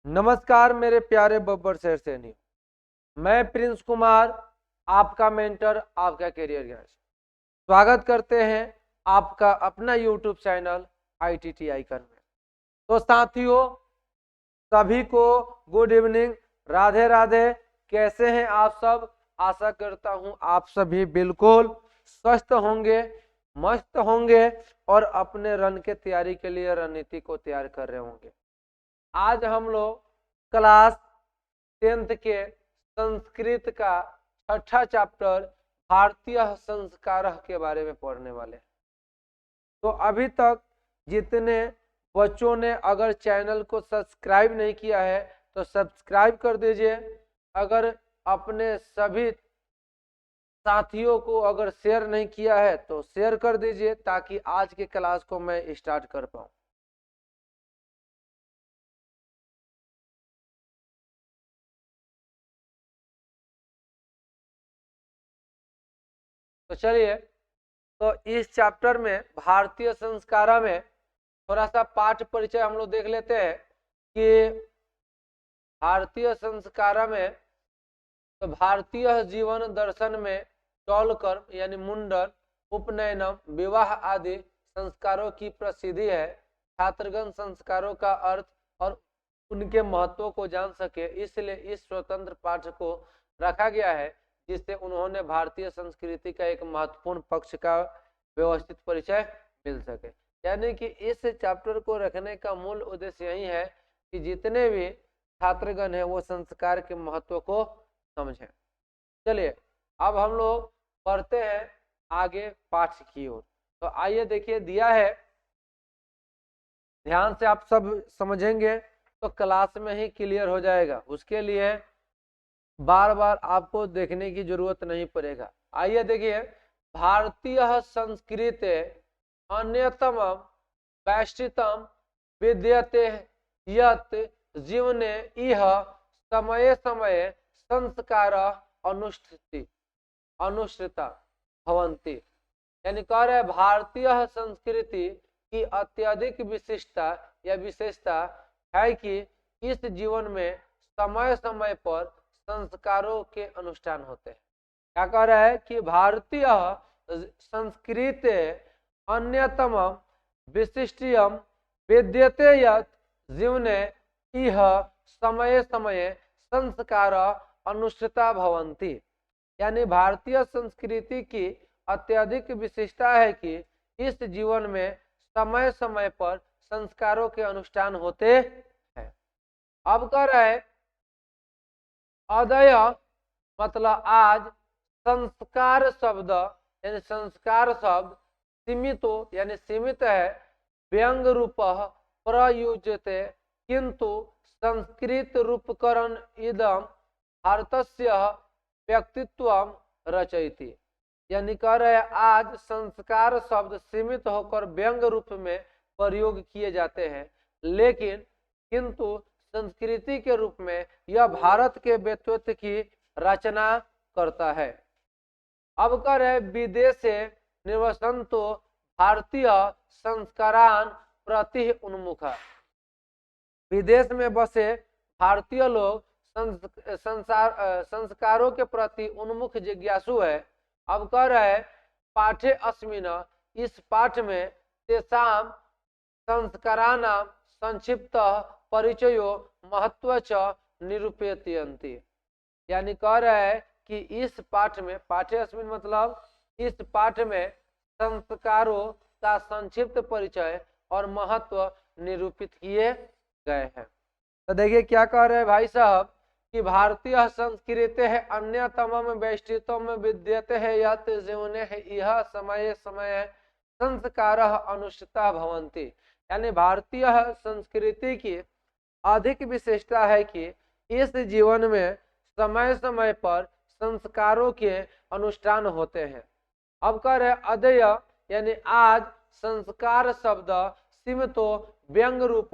नमस्कार मेरे प्यारे बब्बर शेर सैनी। मैं प्रिंस कुमार, आपका मेंटर, आपका करियर गाइड। स्वागत करते हैं आपका अपना यूट्यूब चैनल ITT Icon में। तो साथियों, सभी को गुड इवनिंग, राधे राधे। कैसे हैं आप सब? आशा करता हूं आप सभी बिल्कुल स्वस्थ होंगे, मस्त होंगे और अपने रन के तैयारी के लिए रणनीति को तैयार कर रहे होंगे। आज हम लोग क्लास 10th के संस्कृत का छठा चैप्टर भारतीय संस्कार के बारे में पढ़ने वाले हैं। तो अभी तक जितने बच्चों ने अगर चैनल को सब्सक्राइब नहीं किया है तो सब्सक्राइब कर दीजिए। अगर अपने सभी साथियों को अगर शेयर नहीं किया है तो शेयर कर दीजिए ताकि आज के क्लास को मैं स्टार्ट कर पाऊँ। तो चलिए, तो इस चैप्टर में भारतीय संस्कारा में थोड़ा सा पाठ परिचय हम लोग देख लेते हैं कि भारतीय संस्कारा में तो भारतीय जीवन दर्शन में चौल कर्म यानी मुंडन, उपनयनम, विवाह आदि संस्कारों की प्रसिद्धि है। छात्रगण संस्कारों का अर्थ और उनके महत्व को जान सके इसलिए इस स्वतंत्र पाठ को रखा गया है, जिससे उन्होंने भारतीय संस्कृति का एक महत्वपूर्ण पक्ष का व्यवस्थित परिचय मिल सके। यानी कि इस चैप्टर को रखने का मूल उद्देश्य यही है कि जितने भी छात्रगण हैं वो संस्कार के महत्व को समझें। चलिए, अब हम लोग पढ़ते हैं आगे पाठ की ओर। तो आइए देखिए, दिया है, ध्यान से आप सब समझेंगे तो क्लास में ही क्लियर हो जाएगा। उसके लिए बार बार आपको देखने की जरूरत नहीं पड़ेगा। आइए देखिए, भारतीय संस्कृति अन्यतम वैशिष्टम विद्यते यत् जीवने इह समय समय संस्कार अनुष्ठिता भवन्ति। यानी कह रहे भारतीय संस्कृति की अत्यधिक विशिष्टता या विशेषता है कि इस जीवन में समय समय पर संस्कारों के अनुष्ठान होते हैं। क्या कह रहा है कि भारतीय संस्कृति अन्यतम विशिष्टियम विद्यते यत् जीवने इह समय समय संस्कार अनुष्ठिता भवन्ति। यानी भारतीय संस्कृति की अत्यधिक विशिष्टता है कि इस जीवन में समय समय पर संस्कारों के अनुष्ठान होते हैं। अब कह रहा है अदय मतलब आज, संस्कार शब्द यानी संस्कार शब्द सीमितो यानी सीमित है, व्यंग रूप प्रयुज्यते किंतु संस्कृत रूपकरण इदम भारतस्य व्यक्तित्व रचयति। यानी कह रहे आज संस्कार शब्द सीमित होकर व्यंग रूप में प्रयोग किए जाते हैं, लेकिन किंतु संस्कृति के रूप में यह भारत के व्यक्तित्व की रचना करता है। अब कह रहे विदेश निवसंतो भारतीय संस्कारान प्रति उन्मुख। विदेश में बसे भारतीय लोग संस्कारों के प्रति उन्मुख जिज्ञासु है। अब कह रहे पाठे अस्मिन, इस पाठ में तेषाम संस्काराणाम संक्षिप्त परिचयो महत्व च निरूपयन्ति। यानी कह रहे हैं कि इस पाठ में, पाठे अस्मिन मतलब इस पाठ में संस्कारों का संक्षिप्त परिचय और महत्व निरूपित किए गए हैं। तो देखिए क्या कह रहे हैं भाई साहब कि भारतीय संस्कृति है अन्यतम वैशिष्ट्यम विद्यते है यत् जीवने है यह समय समय संस्कार अनुष्ठिता भवन्ति। यानी भारतीय संस्कृति की अधिक विशेषता है कि इस जीवन में समय समय पर संस्कारों के अनुष्ठान होते हैं। अब कह रहे अद्य यानी आज, संस्कार शब्द सीमितो व्यंग रूप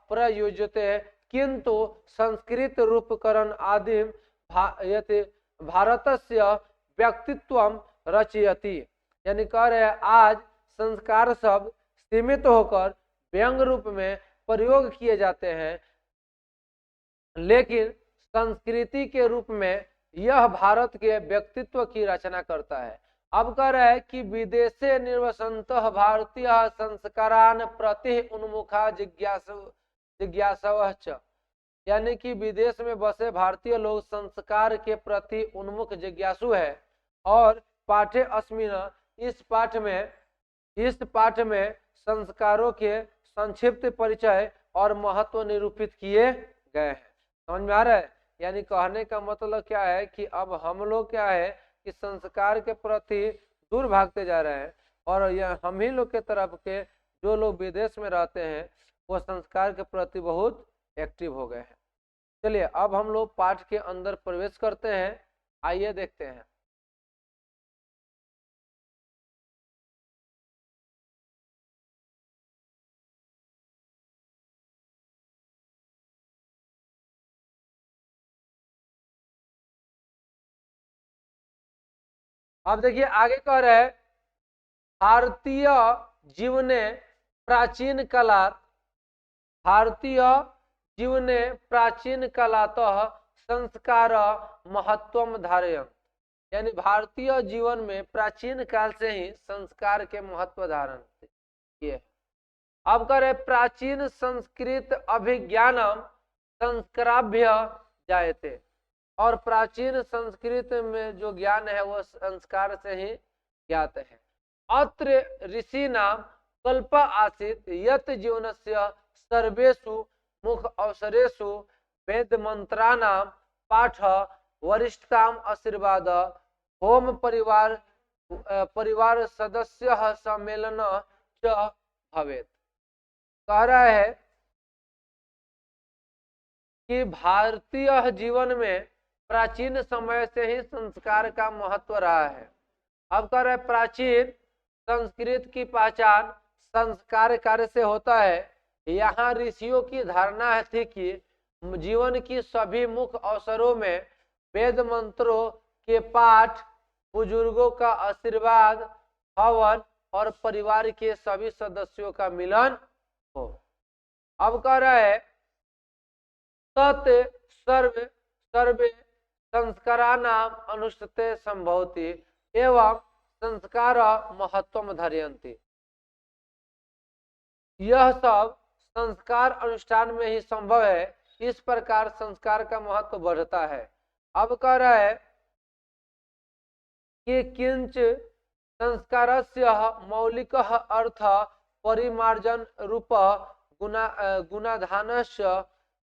प्रयुज्यते किंतु संस्कृत रूपकरण आदि भारतस्य व्यक्तित्व रचयति। यानी कह रहे आज संस्कार शब्द सीमित होकर व्यंग रूप में प्रयोग किए जाते हैं, लेकिन संस्कृति के रूप में यह भारत के व्यक्तित्व की रचना करता है। अब कह रहा है कि विदेशे निर्वसंतः भारतीय संस्कारान प्रति उन्मुखा जिज्ञासवश्च, यानी कि विदेश में बसे भारतीय लोग संस्कार के प्रति उन्मुख जिज्ञासु है। और पाठ्य अस्मिन, इस पाठ में संस्कारों के संक्षिप्त परिचय और महत्व निरूपित किए गए हैं। समझ में आ रहा है? यानी कहने का मतलब क्या है कि अब हम लोग क्या है कि संस्कार के प्रति दूर भागते जा रहे हैं, और यह हम ही लोग के तरफ के जो लोग विदेश में रहते हैं वो संस्कार के प्रति बहुत एक्टिव हो गए हैं। चलिए अब हम लोग पाठ के अंदर प्रवेश करते हैं, आइए देखते हैं। अब देखिए आगे कह रहे हैं, भारतीय जीवने प्राचीन कालात, भारतीय जीवने प्राचीन कालातः संस्कार महत्वम धारयन्, यानी भारतीय जीवन में प्राचीन काल से ही संस्कार के महत्व धारण किए। अब कह रहे प्राचीन संस्कृत अभिज्ञानम संस्काराभ्य जायते, और प्राचीन संस्कृत में जो ज्ञान है वो संस्कार से ही ज्ञात है। अत्र ऋषि नाम कल्प आसीत यत जीवनस्य सर्वेषु मुख अवसरेषु वेद मंत्राणाम पाठ वरिष्ठताम आशीर्वाद होम परिवार सदस्य सम्मेलन च भवेत्। कह रहा है कि भारतीय जीवन में प्राचीन समय से ही संस्कार का महत्व रहा है। अब कह रहे प्राचीन संस्कृत की पहचान संस्कार कार्य से होता है। यहाँ ऋषियों की धारणा थी कि जीवन की सभी मुख्य अवसरों में वेद मंत्रों के पाठ, बुजुर्गों का आशीर्वाद, हवन और परिवार के सभी सदस्यों का मिलन हो। अब कह रहा है तत् सर्वे संस्काराणाम अनुष्ठते संभवति एवं संस्कार महत्वम धारयन्ति, यह सब संस्कार अनुष्ठान में ही संभव है। इस प्रकार संस्कार का महत्व बढ़ता है। अब कह रहा है कि किंच संस्कारस्य मौलिक अर्थ परिमार्जन रूप गुणाधानस्य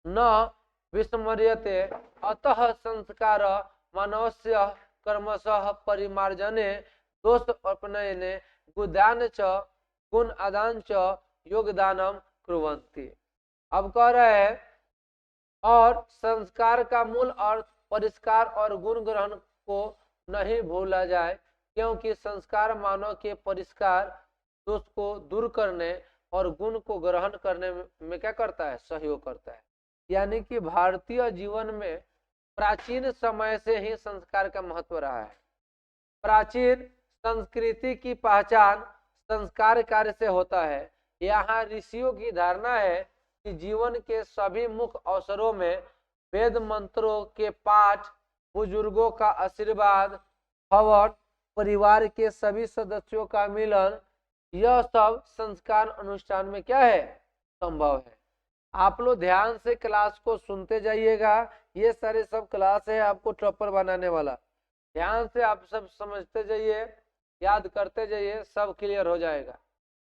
न विस्मर्यते, अतः संस्कार मानवस्य कर्मशः परिमार्जने दोष अपनयने गुदान च गुण आदान च योगदानम कुर्वन्ति। अब कह रहे हैं और संस्कार का मूल अर्थ परिष्कार और गुण ग्रहण को नहीं भूला जाए, क्योंकि संस्कार मानव के परिष्कार दोष को दूर करने और गुण को ग्रहण करने में क्या करता है? सहयोग करता है। यानी कि भारतीय जीवन में प्राचीन समय से ही संस्कार का महत्व रहा है। प्राचीन संस्कृति की पहचान संस्कार कार्य से होता है। यहाँ ऋषियों की धारणा है कि जीवन के सभी मुख्य अवसरों में वेद मंत्रों के पाठ, बुजुर्गों का आशीर्वाद, हवन, परिवार के सभी सदस्यों का मिलन, यह सब संस्कार अनुष्ठान में क्या है? संभव है। आप लोग ध्यान से क्लास को सुनते जाइएगा। ये सारे सब क्लास है आपको टॉपर बनाने वाला। ध्यान से आप सब समझते जाइए, याद करते जाइए, सब क्लियर हो जाएगा।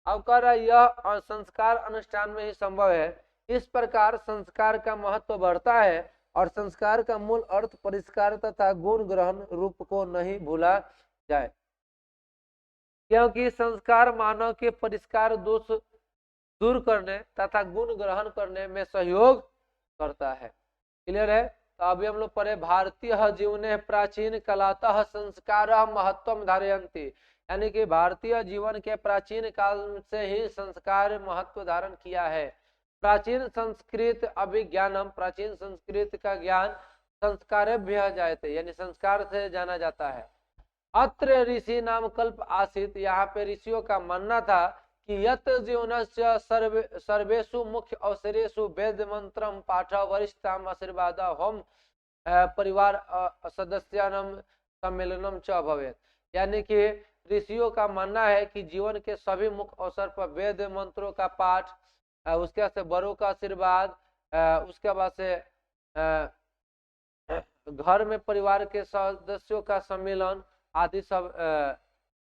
अब कह रहा यह संस्कार अनुष्ठान में ही संभव है। इस प्रकार संस्कार का महत्व बढ़ता है और संस्कार का मूल अर्थ परिष्कार तथा गुण ग्रहण रूप को नहीं भूला जाए, क्योंकि संस्कार मानव के परिष्कार दोष दूर करने तथा गुण ग्रहण करने में सहयोग करता है। क्लियर है? तो अभी हम लोग पढ़े भारतीय जीवने प्राचीन कालातः संस्कार महत्वम धारयन्ति, यानी कि भारतीय जीवन के प्राचीन काल से ही संस्कार महत्व धारण किया है। प्राचीन संस्कृत अभिज्ञानम, प्राचीन संस्कृत का ज्ञान संस्कारेभ्यः जायते, यानी संस्कार से जाना जाता है। अत्र ऋषि नाम कल्प आसित, यहाँ पे ऋषियों का मानना था कि यत् जीवनस्य सर्वेषु मुख्य अवसरेषु वेद मंत्रम पाठ वरिष्ठताम आशीर्वाद होम परिवार सदस्यानम सम्मेलनम च भवेत्। यानी कि ऋषियों का मानना है कि जीवन के सभी मुख्य अवसर पर वेद मंत्रों का पाठ, उसके बाद से बड़ों का आशीर्वाद, उसके बाद से घर में परिवार के सदस्यों का सम्मेलन आदि सब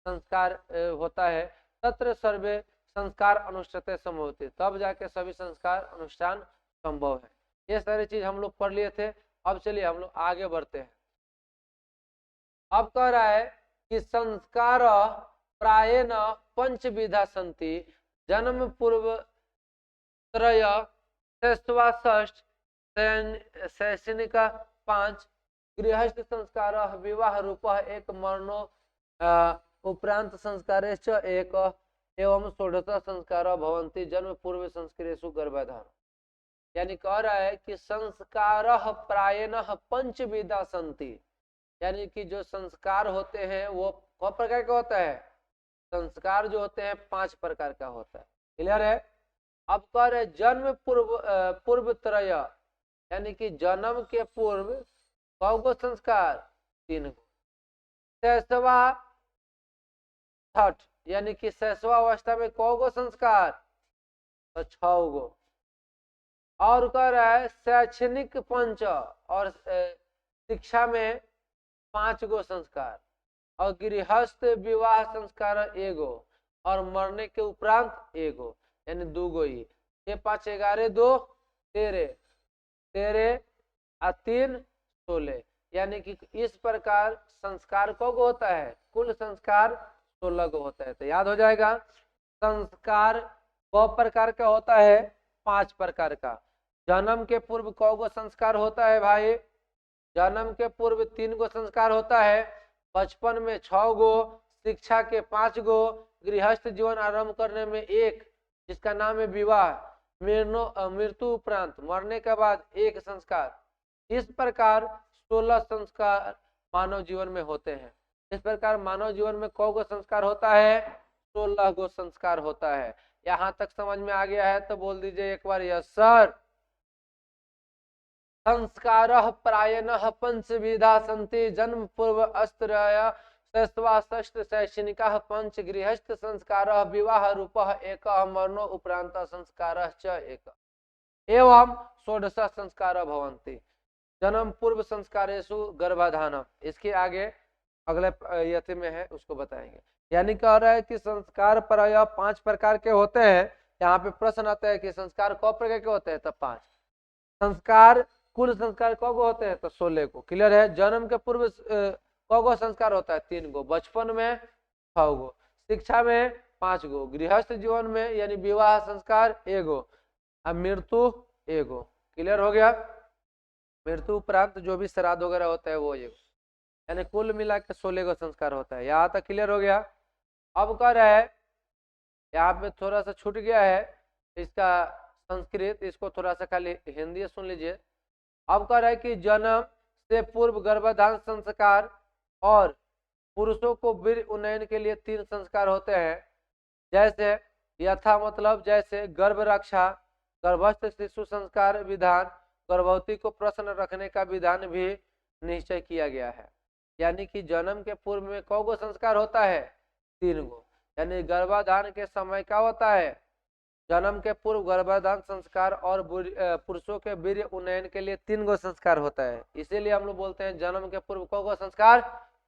संस्कार होता है। तत्र सर्वे संस्कार अनुष्ठते संभवते, तब जाके सभी संस्कार अनुष्ठान संभव है। ये सारी चीज हम लोग पढ़ लिए थे। अब चलिए हम लोग आगे बढ़ते हैं। अब कह रहा है कि संस्कार प्रायेण पंचविधा संति, जन्म पूर्व त्रय, षष्ठवा षष्ठ, शैक्षणिक 5, गृहस्थ संस्कार, विवाह रूप एक, मरणो उपरांत संस्कारेश्च एक, एवं षोडश संस्कार भवन्ति जन्म पूर्व संस्कारेषु गर्भाधान। यानी कह रहा है कि संस्कार प्रायेण पंचविधा संति, यानी कि जो संस्कार होते हैं वो कौ प्रकार का होता है? संस्कार जो होते हैं 5 प्रकार का होता है। क्लियर है? अब कह रहे जन्म पूर्व त्रय, यानी कि जन्म के पूर्व कौ गो संस्कार? 3 गो। शैशवा छठ, यानी कि शैशवा अवस्था में कौ गो संस्कार? तो 6 गो। और कह रहा है शैक्षणिक 5, और शिक्षा में 5 गो संस्कार, और गृहस्थ विवाह संस्कार 1 गो, और मरने के उपरांत 1 गो, यानी 2 गो ही। 6 5 11 2 13, 13 और 3 16, यानी कि इस प्रकार संस्कार को होता है? कुल संस्कार 16 को होता है। तो याद हो जाएगा संस्कार कौ प्रकार का होता है? 5 प्रकार का। जन्म के पूर्व कौ गो संस्कार होता है भाई? जन्म के पूर्व 3 गो संस्कार होता है, बचपन में 6 गो, शिक्षा के 5 गो, गृहस्थ जीवन आरंभ करने में 1, जिसका नाम है विवाह, मृत्यु उपरांत मरने के बाद 1 संस्कार। इस प्रकार 16 संस्कार मानव जीवन में होते हैं। इस प्रकार मानव जीवन में कौ गो संस्कार होता है? 16 गो संस्कार होता है। यहाँ तक समझ में आ गया है तो बोल दीजिए एक बार यस सर। संस्कार प्रायेण पंचविधा संति, जन्म पूर्व अस्त्रय, षष्ठवा षष्ठ, शैक्षणिक 5, गृहस्थ संस्कार, विवाह रूप 1, मरणो उपरांत संस्कार 1, एवं षोडश संस्कार भवन्ति जन्म पूर्व संस्कारेषु गर्भाधान। इसके आगे अगले यति में है, उसको बताएंगे। यानी कह रहा है कि संस्कार प्राय 5 प्रकार के होते हैं। यहाँ पे प्रश्न आता है कि संस्कार कौ प्रकार के होते हैं? तो 5 संस्कार। कुल संस्कार कौ गो होते हैं? तो 16 को। क्लियर है? जन्म के पूर्व कौ गो संस्कार होता है? 3 गो। बचपन में 6 गो, शिक्षा में 5 गो, गृहस्थ जीवन में यानी विवाह संस्कार 1 गो, अब मृत्यु 1 गो। क्लियर हो गया? मृत्यु उपरांत जो भी श्राद्ध वगैरह होता है वो 1 गो, यानी कुल मिला के 16 गो संस्कार होता है। यहाँ तक क्लियर हो गया? अब कह रहा है, यहाँ पे थोड़ा सा छूट गया है इसका संस्कृत, इसको थोड़ा सा खाली हिंदी सुन लीजिए। अब कह रहा है कि जन्म से पूर्व गर्भाधान संस्कार, और पुरुषों को वीर्य उन्नयन के लिए 3 संस्कार होते हैं। जैसे यथा मतलब जैसे गर्भ रक्षा, गर्भस्थ शिशु संस्कार विधान, गर्भवती को प्रसन्न रखने का विधान भी निश्चय किया गया है। यानी कि जन्म के पूर्व में कौ गो संस्कार होता है? 3 गो। यानी गर्भाधान के समय क्या होता है? जन्म के पूर्व गर्भाधान संस्कार, और पुरुषों के वीर्य उन्नयन के लिए 3 गो संस्कार होता है। इसीलिए हम लोग बोलते हैं जन्म के पूर्व कौ गो संस्कार?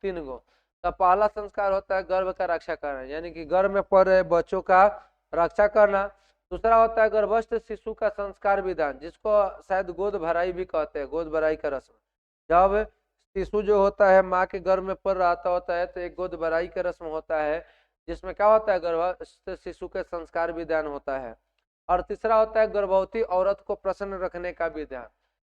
3 गो। तो पहला संस्कार होता है गर्भ का रक्षा करना, यानी कि गर्भ में पड़ रहे बच्चों का रक्षा करना। दूसरा होता है गर्भस्थ शिशु का संस्कार विधान, जिसको शायद गोद भराई भी कहते हैं, गोद भराई का रस्म। जब शिशु जो होता है माँ के गर्भ में पड़ रहा होता है तो एक गोद भराई का रस्म होता है, जिसमें क्या होता है? गर्भस्थ शिशु के संस्कार विधान होता है। और तीसरा होता है गर्भवती औरत को प्रसन्न रखने का विधान,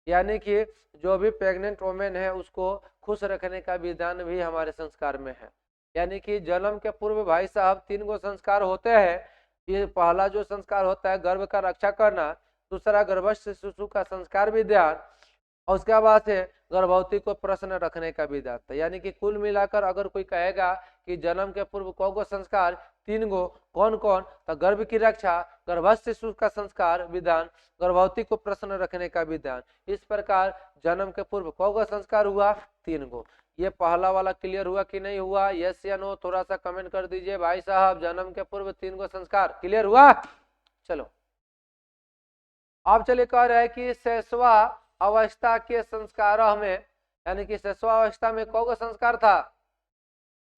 यानी कि जो भी प्रेग्नेंट वुमेन है उसको खुश रखने का विधान भी हमारे संस्कार में है। यानी कि जन्म के पूर्व भाई साहब 3 गो संस्कार होते हैं। ये पहला जो संस्कार होता है गर्भ का रक्षा करना, दूसरा गर्भस्थ शिशु का संस्कार विधान, और उसके बाद से गर्भवती को प्रसन्न रखने का विधान। यानी कि कुल मिलाकर अगर कोई कहेगा कि जन्म के पूर्व कौ गो संस्कार? तीन गो। कौन कौन? तो गर्भ की रक्षा, गर्भस्थ शिशु का संस्कार विधान, गर्भवती को प्रसन्न रखने का विधान। इस प्रकार जन्म के पूर्व कौ गो संस्कार हुआ? तीन गो। ये पहला वाला क्लियर हुआ कि नहीं हुआ? यस या नो थोड़ा सा कमेंट कर दीजिए भाई साहब। जन्म के पूर्व तीन गो संस्कार क्लियर हुआ? चलो अब चलिए कह रहे हैं कि शैशवा अवस्था के संस्कार में, यानी कि शैशवा अवस्था में कौ गो संस्कार था?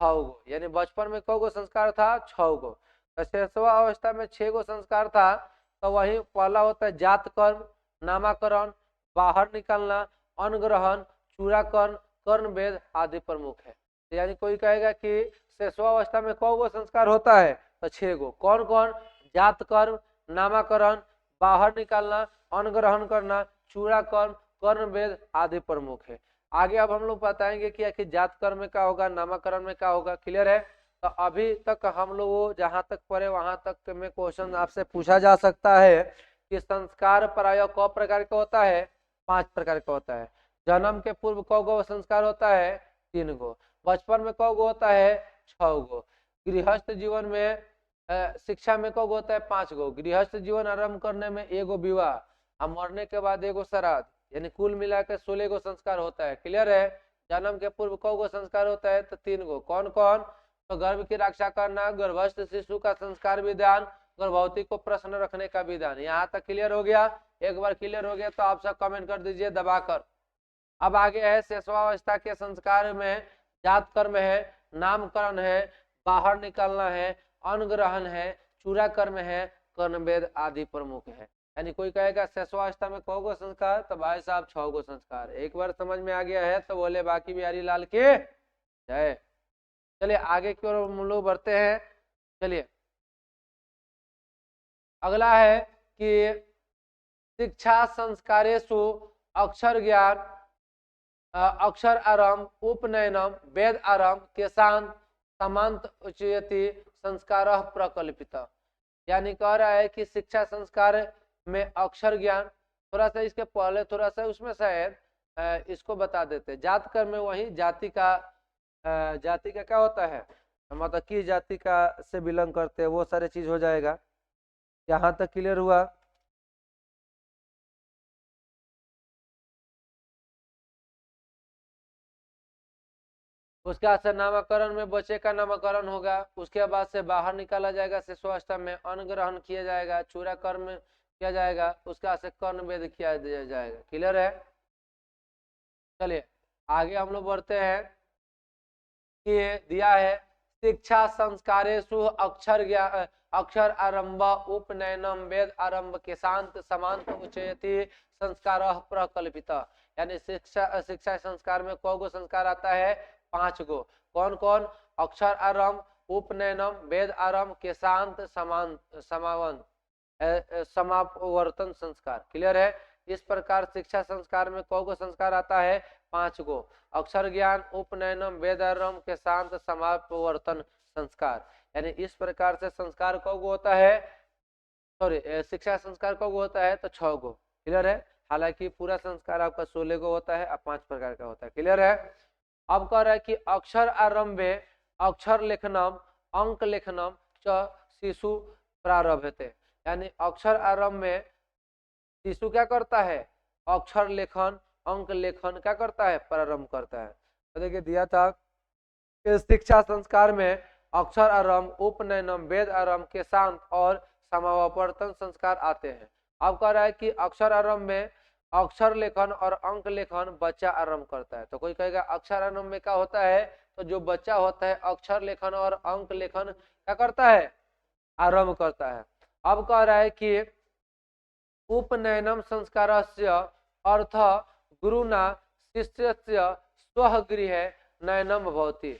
6 गो। यानी बचपन में कौ गो संस्कार था? 6 गो। तो शैशवा अवस्था में 6 गो संस्कार था। तो वही पहला होता है जात कर्म, नामाकरण, बाहर निकलना, अन्न ग्रहण, चूड़ाकरण, कर्ण भेद आदि प्रमुख है। तो यानी कोई कहेगा कि शैशवा अवस्था में कौ गो संस्कार होता है? तो 6 गो। कौन कौन? जात कर्म, नामाकरण, बाहर निकालना, अन्न ग्रहण करना, चूड़ाकरण, कर्ण भेद आदि प्रमुख है। आगे अब हम लोग बताएंगे कि आखिर जात कर्म में क्या होगा, नामाकरण में क्या होगा। क्लियर है? तो अभी तक हम लोग जहां तक पढ़े वहां तक में क्वेश्चन आपसे पूछा जा सकता है कि संस्कार प्राय कौ प्रकार का होता है? 5 प्रकार का होता है। जन्म के पूर्व कौ गो संस्कार होता है? 3 गो। बचपन में कौ गो होता है? 6 गो। गृहस्थ जीवन में शिक्षा में कौ गो होता है? 5 गो। गृहस्थ जीवन आरंभ करने में एगो विवाह, और मरने के बाद एगो श्राद्ध, यानी कुल मिलाकर 16 गो संस्कार होता है। क्लियर है? जन्म के पूर्व कौ गो संस्कार होता है? तो 3 गो। कौन कौन? तो गर्भ की रक्षा करना, गर्भस्थ शिशु का संस्कार विधान, गर्भवती को प्रसन्न रखने का विधान। यहाँ तक क्लियर हो गया? एक बार क्लियर हो गया तो आप सब कमेंट कर दीजिए दबाकर। अब आगे है शैशवावस्था के संस्कार में जात कर्म है, नामकरण है, बाहर निकलना है, अन्न ग्रहण है, चूड़ा कर्म है, कर्ण भेद आदि प्रमुख है। यानी कोई कहेगा शैशवावस्था में कौ गो संस्कार? तो भाई साहब 6 गो संस्कार। एक बार समझ में आ गया है तो बोले बाकी बिहारी लाल के जय। चलिए आगे की ओर हम लोग बढ़ते हैं। चलिए अगला है कि शिक्षा संस्कारेषु अक्षर ज्ञान, अक्षर आरंभ, उपनयनम, वेद आरंभ, केशांत, समांत उच्यति संस्कार प्रकल्पित। यानी कह रहा है कि शिक्षा संस्कार में अक्षर ज्ञान, थोड़ा सा इसके पहले थोड़ा सा उसमें शायद इसको बता देते। जात कर्म में वही जाति का क्या होता है, मतलब किस जाति का से बिलोंग करते हैं वो सारे चीज हो जाएगा। यहाँ तक क्लियर हुआ? उसके बाद से नामकरण में बच्चे का नामकरण होगा। उसके बाद से बाहर निकाला जाएगा शिशुअवस्था में, अन्न ग्रहण किया जाएगा, चूड़ा कर्म किया जाएगा, उसके बाद से कर्ण भेद किया जाएगा। क्लियर है? चलिए आगे हम लोग बढ़ते हैं कि दिया है शिक्षा संस्कारेषु अक्षर ज्ञान, अक्षर आरंभ, उपनयनम, वेद आरंभ, केशांत, समांत उच्यति संस्कार प्रकल्पित। यानी शिक्षा संस्कार में कौ गो संस्कार आता है? 5 गो। कौन कौन? अक्षर आरंभ, उपनयनम, वेद आरंभ, केशांत, समावंत, समावर्तन संस्कार। क्लियर है? इस प्रकार शिक्षा संस्कार में कौ गो संस्कार आता है? 5 गो। अक्षर ज्ञान, उपनयनम, वेद आरंभ, केशांत, समावर्तन संस्कार। यानी इस प्रकार से संस्कार कौ गो होता है? सॉरी, शिक्षा संस्कार कौ गो होता है? तो 6 गो। क्लियर है? हालांकि पूरा संस्कार आपका 16 गो होता है, अब 5 प्रकार का होता है। क्लियर है? अब कह रहा है कि अक्षर आरंभे अक्षर लेखनम, अंक लेखनम च शिशु प्रारभते। यानी अक्षर आरंभ में शिशु क्या करता है? अक्षर लेखन, अंक लेखन क्या करता है? प्रारंभ करता है। तो देखिए दिया था कि शिक्षा संस्कार में अक्षर आरंभ, उपनयनम, वेद आरंभ, केशांत और समावर्तन संस्कार आते हैं। अब कह रहा है कि अक्षर आरंभ में अक्षर लेखन और अंक लेखन बच्चा आरंभ करता है। तो कोई कहेगा अक्षर आरंभ में क्या होता है? तो जो बच्चा होता है अक्षर लेखन और अंक लेखन क्या करता है? आरंभ करता है। अब कह रहा है कि उपनयनम संस्कारस्य अर्थ गुरुना शिष्यस्य स्वगृह नयनम भवति।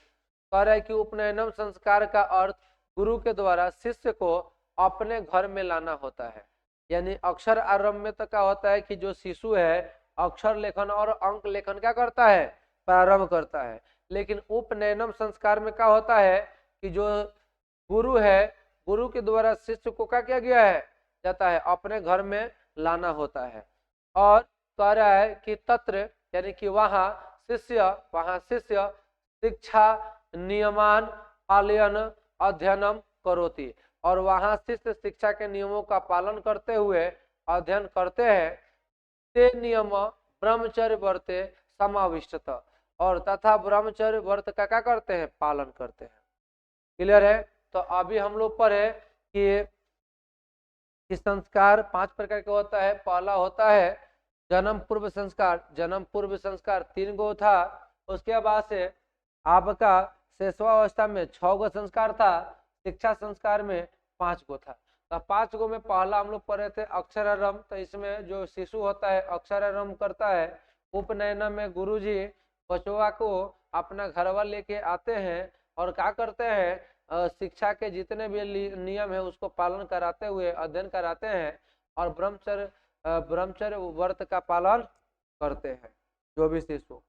कह रहा है कि उपनयनम संस्कार का अर्थ गुरु के द्वारा शिष्य को अपने घर में लाना होता है। यानी अक्षर आरंभ में तो क्या होता है कि जो शिशु है अक्षर लेखन और अंक लेखन क्या करता है? प्रारंभ करता है। लेकिन उपनयनम संस्कार में क्या होता है कि जो गुरु है, गुरु के द्वारा शिष्य को क्या किया गया है जाता है? अपने घर में लाना होता है। और कह रहा है कि तत्र यानी कि वहाँ शिष्य शिक्षा नियमान पालयन अध्ययनम करोति, और वहां शिष्य शिक्षा के नियमों का पालन करते हुए अध्ययन करते हैं। ते नियम ब्रह्मचर्य व्रते समाविष्टत, और तथा ब्रह्मचर्य व्रत का क्या करते हैं, पालन करते हैं। क्लियर है। तो अभी हम लोग पढ़े कि संस्कार 5 प्रकार का होता है। पहला होता है जन्म पूर्व संस्कार। जन्म पूर्व संस्कार 3 गो था। उसके बाद से आपका शेषवावस्था में 6 गो संस्कार था। शिक्षा संस्कार में 5 गो था। तो 5 गो में पहला हम लोग पढ़े थे अक्षरारंभ। तो इसमें जो शिशु होता है अक्षरारंभ करता है। उपनयन में गुरुजी बचवा को अपना घरवा लेके आते हैं और क्या करते हैं, शिक्षा के जितने भी नियम है उसको पालन कराते हुए अध्ययन कराते हैं, और ब्रह्मचर्य व्रत का पालन करते हैं जो भी शिशु।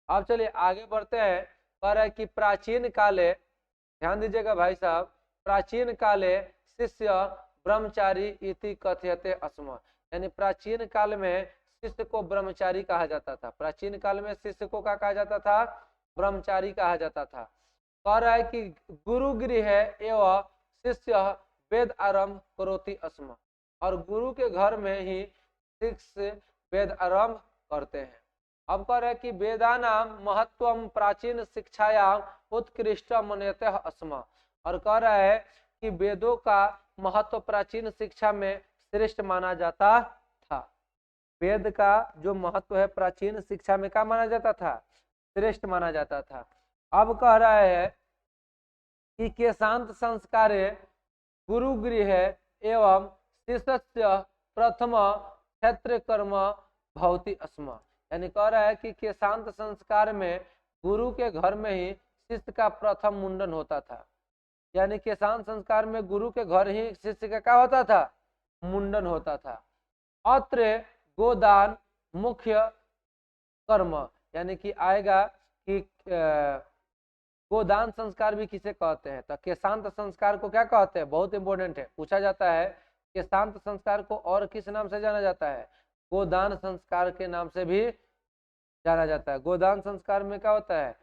अब चलिए आगे बढ़ते हैं। कह रहा है कि प्राचीन काले, ध्यान दीजिएगा भाई साहब, प्राचीन काले शिष्य ब्रह्मचारी इति कथ्यते स्म, यानी प्राचीन काल में शिष्य को ब्रह्मचारी कहा जाता था। प्राचीन काल में शिष्य को क्या कहा जाता था, ब्रह्मचारी कहा जाता था। कह रहा है कि गुरु गृह एवं शिष्य वेद आरंभ करोति स्म, और गुरु के घर में ही शिष्य वेद आरंभ करते हैं। अब कह रहे हैं कि वेदानाम महत्वम प्राचीन शिक्षायाम उत्कृष्ट मन्यते स्म, और कह रहा है कि वेदों का महत्व प्राचीन शिक्षा में श्रेष्ठ माना जाता था। वेद का जो महत्व है प्राचीन शिक्षा में क्या माना जाता था, श्रेष्ठ माना जाता था। अब कह रहा है कि केशांत संस्कारे गुरु गृह एवं शिष्य प्रथम क्षेत्र कर्म भवति स्म, यानी कह रहा है कि केशांत संस्कार में गुरु के घर में ही शिष्य का प्रथम मुंडन होता था। यानी केशांत संस्कार में गुरु के घर ही शिष्य का क्या होता था, मुंडन होता था। अत्र गोदान मुख्य कर्म, यानी कि आएगा कि गोदान संस्कार भी किसे कहते हैं, तो केशांत संस्कार को क्या कहते हैं, बहुत इंपॉर्टेंट है, पूछा जाता है। केशांत संस्कार को और किस नाम से जाना जाता है, गोदान संस्कार के नाम से भी जाना जाता है। गोदान संस्कार में क्या होता है,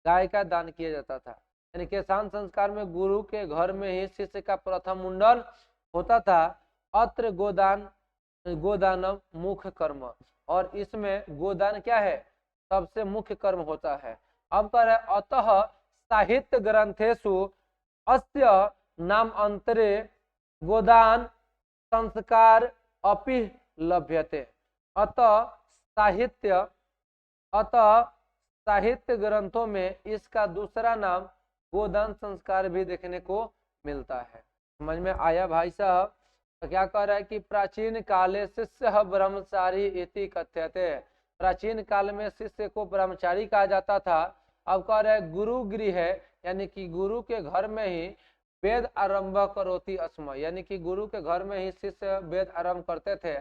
गाय का दान किया जाता था। यानी केशांत संस्कार में गुरु के घर में ही शिष्य का प्रथम मुंडन होता था। अत्र गोदानम मुख्य कर्म, और इसमें गोदान क्या है, सबसे मुख्य कर्म होता है। अब कह रहे अतः साहित्य ग्रंथेषु अस्य नाम अंतरे गोदान संस्कार अपि लभ्यते। अतः साहित्य ग्रंथों में इसका दूसरा नाम गोदान संस्कार भी देखने को मिलता है। समझ में आया भाई साहब। तो क्या कह रहा है कि प्राचीन काले शिष्य ब्रह्मचारी इति कथ्यते, प्राचीन काल में शिष्य को ब्रह्मचारी कहा जाता था। अब कह रहे हैं गुरु गृह है, यानी कि गुरु के घर में ही वेद आरंभ करोति स्म, यानी कि गुरु के घर में ही शिष्य वेद आरंभ करते थे।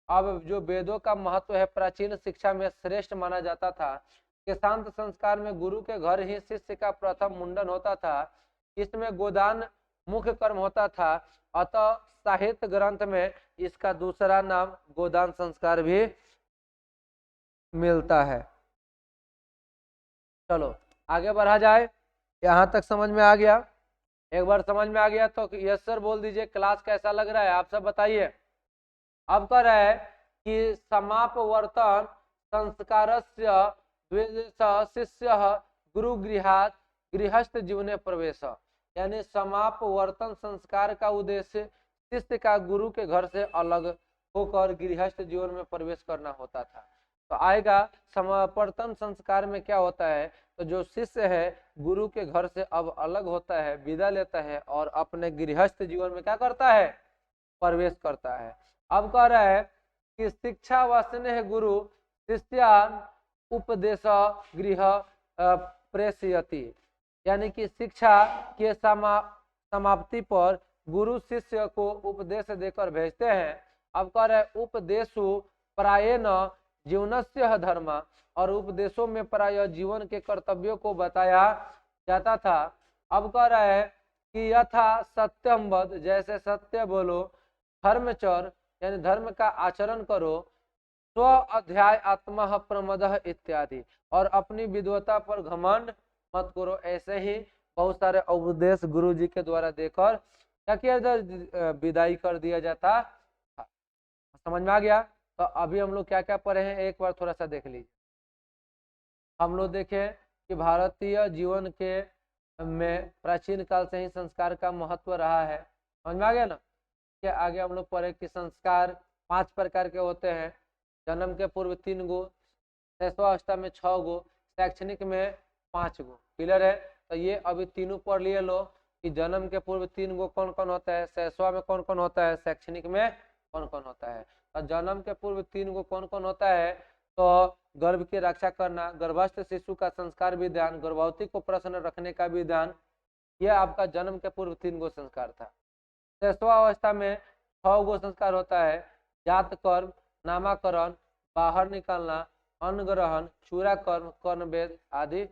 अब जो वेदों का महत्व है प्राचीन शिक्षा में श्रेष्ठ माना जाता था। केशांत संस्कार में गुरु के घर ही शिष्य का प्रथम मुंडन होता था। इसमें गोदान मुख्य कर्म होता था। अतः साहित्य ग्रंथ में इसका दूसरा नाम गोदान संस्कार भी मिलता है। चलो आगे बढ़ा जाए। यहाँ तक समझ में आ गया, एक बार समझ में आ गया तो यस सर बोल दीजिए। क्लास कैसा लग रहा है आप सब बताइए। अब कह रहा है कि समापवर्तन संस्कारस्य शिष्य गुरु गृहात गृहस्थ जीवने प्रवेश, यानी समापवर्तन संस्कार का उद्देश्य शिष्य का गुरु के घर से अलग होकर गृहस्थ जीवन में प्रवेश करना होता था। तो आएगा समापवर्तन संस्कार में क्या होता है, तो जो शिष्य है गुरु के घर से अब अलग होता है, विदा लेता है और अपने गृहस्थ जीवन में क्या करता है, प्रवेश करता है। अब कह रहा है कि शिक्षा व स्नेह गुरु शिष्यान उपदेश गृह प्रेषयति, यानी कि शिक्षा के समाप्ति पर गुरु शिष्य को उपदेश देकर भेजते हैं। अब कह रहे उपदेशु प्रायेण जीवनस्य धर्म, और उपदेशों में प्राय जीवन के कर्तव्यों को बताया जाता था। अब कह रहा है कि यथा सत्यम वद, जैसे सत्य बोलो, धर्मचर यानी धर्म का आचरण करो, स्व अध्याय आत्मा प्रमद इत्यादि, और अपनी विद्वता पर घमंड मत करो। ऐसे ही बहुत सारे उपदेश गुरु जी के द्वारा देकर क्या किया जाता, विदाई कर दिया जाता था। समझ में आ गया। तो अभी हम लोग क्या क्या पढ़े हैं एक बार थोड़ा सा देख लीजिए। हम लोग देखें कि भारतीय जीवन के में प्राचीन काल से ही संस्कार का महत्व रहा है। समझ में आ गया ना। के आगे हम लोग पढ़े कि संस्कार 5 प्रकार के होते हैं। जन्म के पूर्व 3 गो, शैशवावस्था में 6 गो, शैक्षणिक में 5 गो। क्लियर है। तो ये अभी तीनों पढ़ लिए लो कि जन्म के पूर्व 3 गो कौन कौन होता है, शैशवा में कौन कौन होता है, शैक्षणिक में कौन कौन होता है। और जन्म के पूर्व 3 गो कौन कौन होता है, तो गर्भ की रक्षा करना, गर्भस्थ शिशु का संस्कार विधान, गर्भवती को प्रसन्न रखने का विधान, यह आपका जन्म के पूर्व 3 गो संस्कार था। शैशवावस्था में 6 गो संस्कार होता है। जात कर्म, नामाकरण, बाहर निकालना, अन्न ग्रहण, चूरा कर्म, कर्ण वेद आदि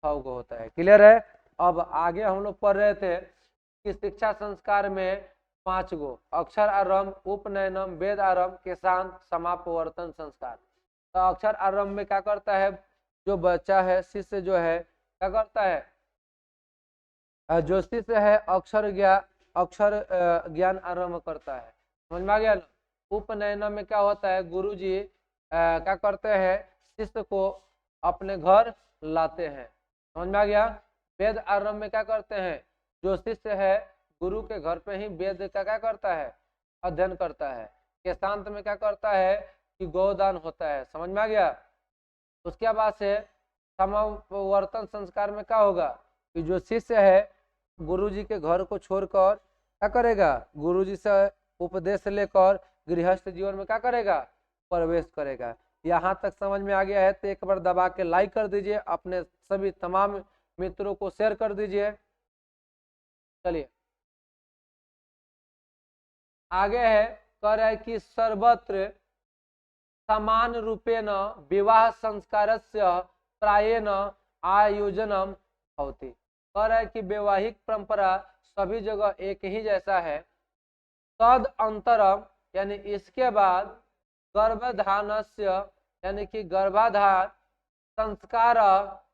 6 गो होता है। क्लियर है। अब आगे हम लोग पढ़ रहे थे कि शिक्षा संस्कार में 5 गो, अक्षर आरंभ, उपनयनम, वेद आरंभ, केशांत, समापवर्तन संस्कार। तो अक्षर आरंभ में क्या करता है, जो बच्चा है, शिष्य जो है क्या करता है, जो शिष्य है अक्षर ज्ञान आरंभ करता है। समझ में आ गया ना। उपनयन में क्या होता है, गुरुजी क्या करते हैं, शिष्य को अपने घर लाते हैं। समझ में आ गया। वेद आरंभ में क्या करते हैं, जो शिष्य है गुरु के घर पे ही वेद का क्या करता है, अध्ययन करता है। केशांत में क्या करता है कि गोदान होता है। समझ में आ गया। उसके बाद से समावर्तन संस्कार में क्या होगा कि जो शिष्य है गुरुजी के घर को छोड़कर क्या करेगा, गुरुजी से उपदेश लेकर गृहस्थ जीवन में क्या करेगा, प्रवेश करेगा। यहाँ तक समझ में आ गया है तो एक बार दबा के लाइक कर दीजिए, अपने सभी तमाम मित्रों को शेयर कर दीजिए। चलिए आगे है, कह रहा है कि सर्वत्र समान रूपेण विवाह संस्कारस्य प्रायेण आयोजनम होती। कह रहा है कि वैवाहिक परंपरा सभी जगह एक ही जैसा है। तद अंतरम यानी इसके बाद गर्भधानस्य यानी कि गर्भाधान, संस्कार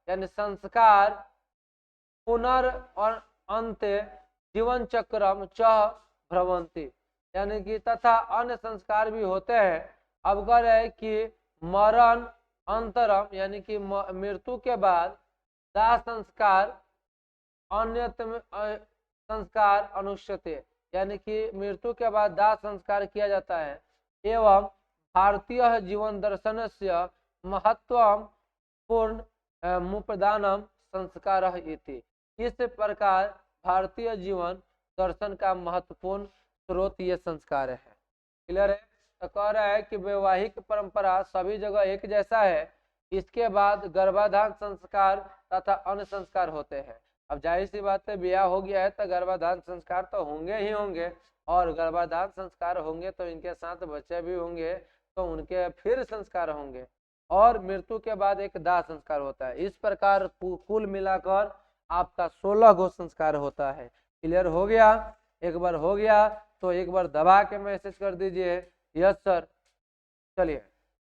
यानी संस्कार, पुनर् और अंत जीवन चक्रम च भ्रमंती यानी कि तथा अन्य संस्कार भी होते हैं। अब कह रहे हैं कि मरण अंतरम यानी कि मृत्यु के बाद दाह संस्कार, अन्य संस्कार अनुष्ठते यानी कि मृत्यु के बाद दाह संस्कार किया जाता है। एवं भारतीय जीवन दर्शन से महत्व पूर्ण मुप्रदानम संस्कार इति। इस प्रकार भारतीय जीवन दर्शन का महत्वपूर्ण स्रोत ये संस्कार है। क्लियर है। तो कह रहा है कि वैवाहिक परंपरा सभी जगह एक जैसा है। इसके बाद गर्भाधान संस्कार तथा अन्य संस्कार होते हैं। अब जाहिर सी बात है, ब्याह हो गया है तो गर्भाधान संस्कार तो होंगे ही होंगे, और गर्भाधान संस्कार होंगे तो इनके साथ बच्चे भी होंगे, तो उनके फिर संस्कार होंगे, और मृत्यु के बाद एक दाह संस्कार होता है। इस प्रकार कुल मिलाकर आपका 16 गो संस्कार होता है। क्लियर हो गया। एक बार हो गया तो एक बार दबा के मैसेज कर दीजिए यस सर। चलिए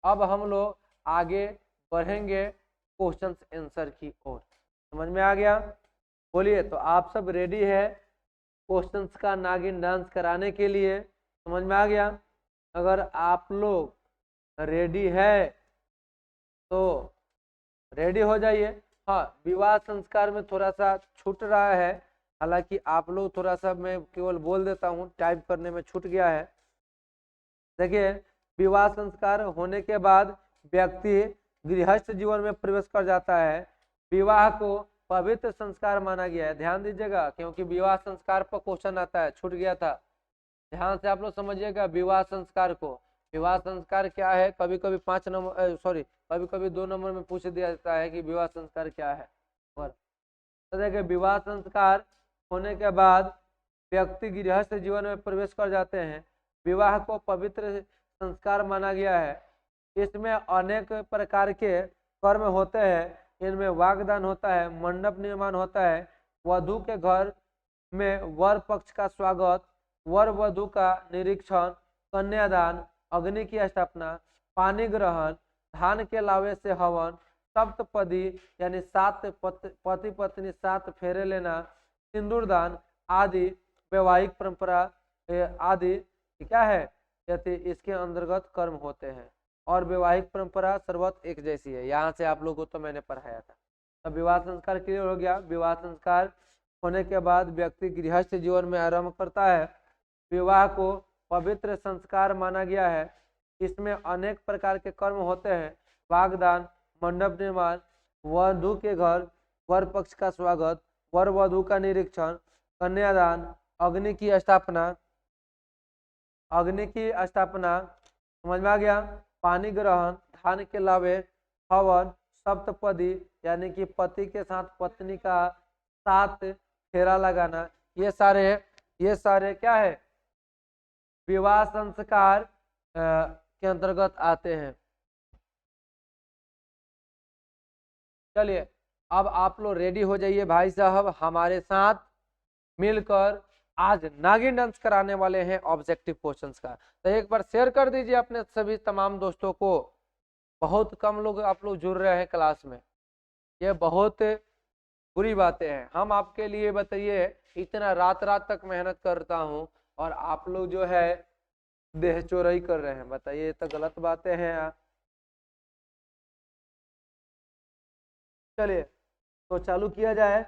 अब हम लोग आगे बढ़ेंगे क्वेश्चन आंसर की ओर। समझ में आ गया। बोलिए, तो आप सब रेडी है क्वेश्चंस का नागिन डांस कराने के लिए? समझ में आ गया। अगर आप लोग रेडी है तो रेडी हो जाइए। हाँ, विवाह संस्कार में थोड़ा सा छूट रहा है, हालांकि आप लोग थोड़ा सा, मैं केवल बोल देता हूँ, टाइप करने में छूट गया है। देखिए, विवाह संस्कार होने के बाद व्यक्ति गृहस्थ जीवन में प्रवेश कर जाता है। विवाह को पवित्र संस्कार माना गया है। ध्यान दीजिएगा, क्योंकि विवाह संस्कार पर क्वेश्चन आता है, छूट गया था। ध्यान से आप लोग समझिएगा विवाह संस्कार को। विवाह संस्कार क्या है, कभी कभी 5 नंबर कभी कभी 2 नंबर में पूछ दिया जाता है कि विवाह संस्कार क्या है। तो देखिए, विवाह संस्कार होने के बाद व्यक्ति गृहस्थ जीवन में प्रवेश कर जाते हैं। विवाह को पवित्र संस्कार माना गया है। इसमें अनेक प्रकार के कर्म होते हैं। इनमें वागदान होता है, मंडप निर्माण होता है, वधु के घर में वर पक्ष का स्वागत, वर वधु का निरीक्षण, कन्यादान, अग्नि की स्थापना, पानी ग्रहण, धान के लावे से हवन, सप्तपदी यानी सात पति पत्नी 7 फेरे लेना, सिंदूरदान आदि वैवाहिक परंपरा आदि क्या है यदि इसके अंतर्गत कर्म होते हैं। और वैवाहिक परंपरा सर्वत्र एक जैसी है। यहाँ से आप लोगों को तो मैंने पढ़ाया था। अब विवाह संस्कार क्लियर हो गया। विवाह संस्कार होने के बाद व्यक्ति गृहस्थ जीवन में आरंभ करता है। विवाह को पवित्र संस्कार माना गया है। इसमें अनेक प्रकार के कर्म होते हैं। वागदान, मंडप निर्माण, वधू के घर, वर पक्ष का स्वागत, वर वधू का निरीक्षण, कन्यादान, अग्नि की स्थापना समझ में आ गया, पानी ग्रहण, धान के लावे, हवन, सप्तपदी यानी कि पति के साथ पत्नी का 7 फेरा लगाना, ये सारे क्या है विवाह संस्कार के अंतर्गत आते हैं। चलिए अब आप लोग रेडी हो जाइए भाई साहब, हमारे साथ मिलकर आज नागिन डांस कराने वाले हैं ऑब्जेक्टिव क्वेश्चंस का। तो एक बार शेयर कर दीजिए अपने सभी तमाम दोस्तों को। बहुत कम लोग आप लोग जुड़ रहे हैं क्लास में, ये बहुत बुरी बातें हैं। हम आपके लिए बताइए इतना रात तक मेहनत करता हूं और आप लोग जो है देह चोरई कर रहे हैं, बताइए ये तो गलत बातें हैं। चलिए तो चालू किया जाए।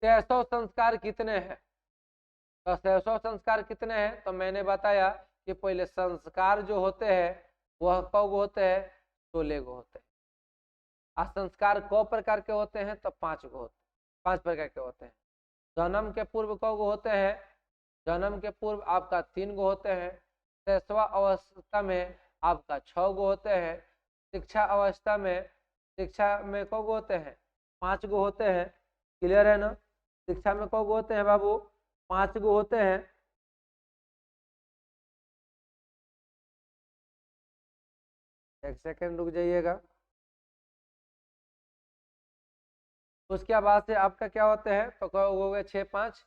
शैशव संस्कार कितने हैं? तो शैशव संस्कार कितने हैं तो मैंने बताया कि पहले संस्कार जो होते हैं वह कौ होते हैं, 16 गो होते हैं। और संस्कार कौ प्रकार के होते हैं तो 5 गो होते हैं, 5 प्रकार के होते हैं। जन्म के पूर्व कौ गो होते हैं? जन्म के पूर्व आपका 3 गो होते हैं। शैशव अवस्था में आपका 6 गो होते हैं। शिक्षा अवस्था में कौ गो होते हैं? 5 गो होते हैं। क्लियर है ना? शिक्षा में कौ गो होते हैं बाबू? 5 गो होते हैं। एक सेकंड रुक जाइएगा। उसके बाद से आपका क्या होते हैं तो कौ हो गए 6 5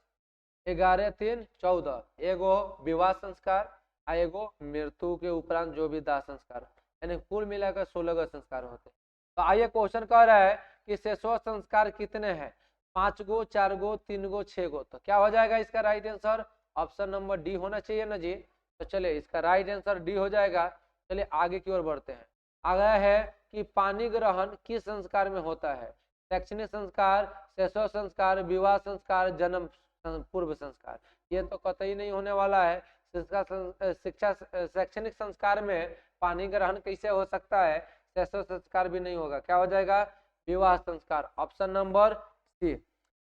11 3 14। एगो विवाह संस्कार और एगो मृत्यु के उपरांत जो भी दाह संस्कार, यानी कुल मिलाकर 16 गो संस्कार होते हैं। तो आइए क्वेश्चन कह रहा है कि शैशव संस्कार कितने हैं? 5 गो, 4 गो, 3 गो, 6 गो। तो क्या हो जाएगा इसका right answer? Option number D होना चाहिए ना जी। तो चलिए इसका राइट आंसर डी हो जाएगा। चलिए आगे की ओर बढ़ते हैं। आगे है कि पानी ग्रहण किस संस्कार में होता है? शैक्षणिक संस्कार, शैशव संस्कार, विवाह संस्कार, जन्म पूर्व संस्कार। ये तो कतई नहीं होने वाला है। शिक्षा शैक्षणिक संस्कार में पानी ग्रहण कैसे हो सकता है? शैशव संस्कार भी नहीं होगा। क्या हो जाएगा? विवाह संस्कार, ऑप्शन नंबर सी।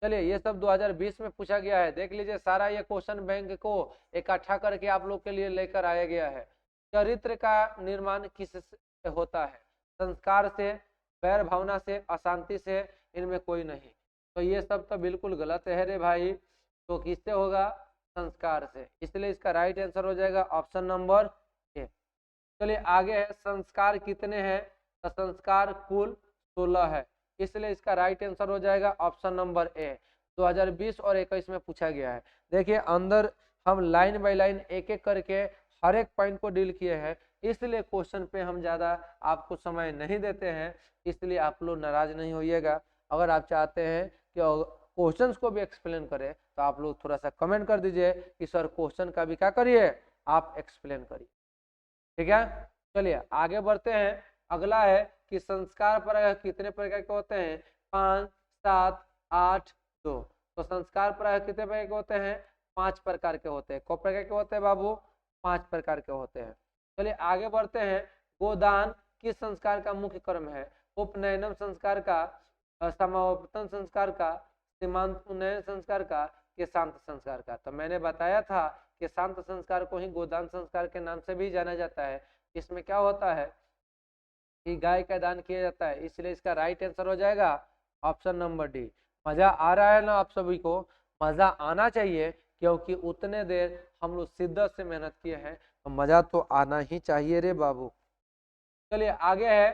चलिए ये सब 2020 में पूछा गया है, देख लीजिए सारा ये क्वेश्चन बैंक को इकट्ठा करके आप लोग के लिए लेकर आया गया है। चरित्र का निर्माण किससे होता है? संस्कार से, वैर भावना से, अशांति से, इनमें कोई नहीं। तो ये सब तो बिल्कुल गलत है रे भाई। तो किससे होगा? संस्कार से। इसलिए इसका राइट आंसर हो जाएगा ऑप्शन नंबर ए। चलिए आगे है, संस्कार कितने हैं? तो संस्कार कुल 16 है। इसलिए इसका राइट आंसर हो जाएगा ऑप्शन नंबर ए। 2020 और 21 में पूछा गया है। देखिए अंदर हम लाइन बाय लाइन एक एक करके हर एक पॉइंट को डील किए हैं, इसलिए क्वेश्चन पे हम ज्यादा आपको समय नहीं देते हैं। इसलिए आप लोग नाराज नहीं होइएगा। अगर आप चाहते हैं कि क्वेश्चंस को भी एक्सप्लेन करें तो आप लोग थोड़ा सा कमेंट कर दीजिए कि सर क्वेश्चन का भी क्या करिए, आप एक्सप्लेन करिए। ठीक है, चलिए आगे बढ़ते हैं। अगला है कि संस्कार प्रायः कितने प्रकार के होते हैं? 5 7 8 2। तो संस्कार प्रायः कितने प्रकार के होते हैं? 5 प्रकार के होते हैं। कौ प्रकार के होते हैं बाबू? 5 प्रकार के होते हैं। चलिए आगे बढ़ते हैं। गोदान किस संस्कार का मुख्य कर्म है? उपनयनम संस्कार का, समावर्तन संस्कार का, सीमांत उन्नयन संस्कार का, कि शांत संस्कार का। तो मैंने बताया था कि शांत संस्कार को ही गोदान संस्कार के नाम से भी जाना जाता है। इसमें क्या होता है कि गाय का दान किया जाता है। इसलिए इसका राइट आंसर हो जाएगा ऑप्शन नंबर डी। मजा आ रहा है ना आप सभी को? मजा आना चाहिए, क्योंकि उतने देर हम लोग शिद्दत से मेहनत किए हैं, तो मजा तो आना ही चाहिए रे बाबू। चलिए आगे है,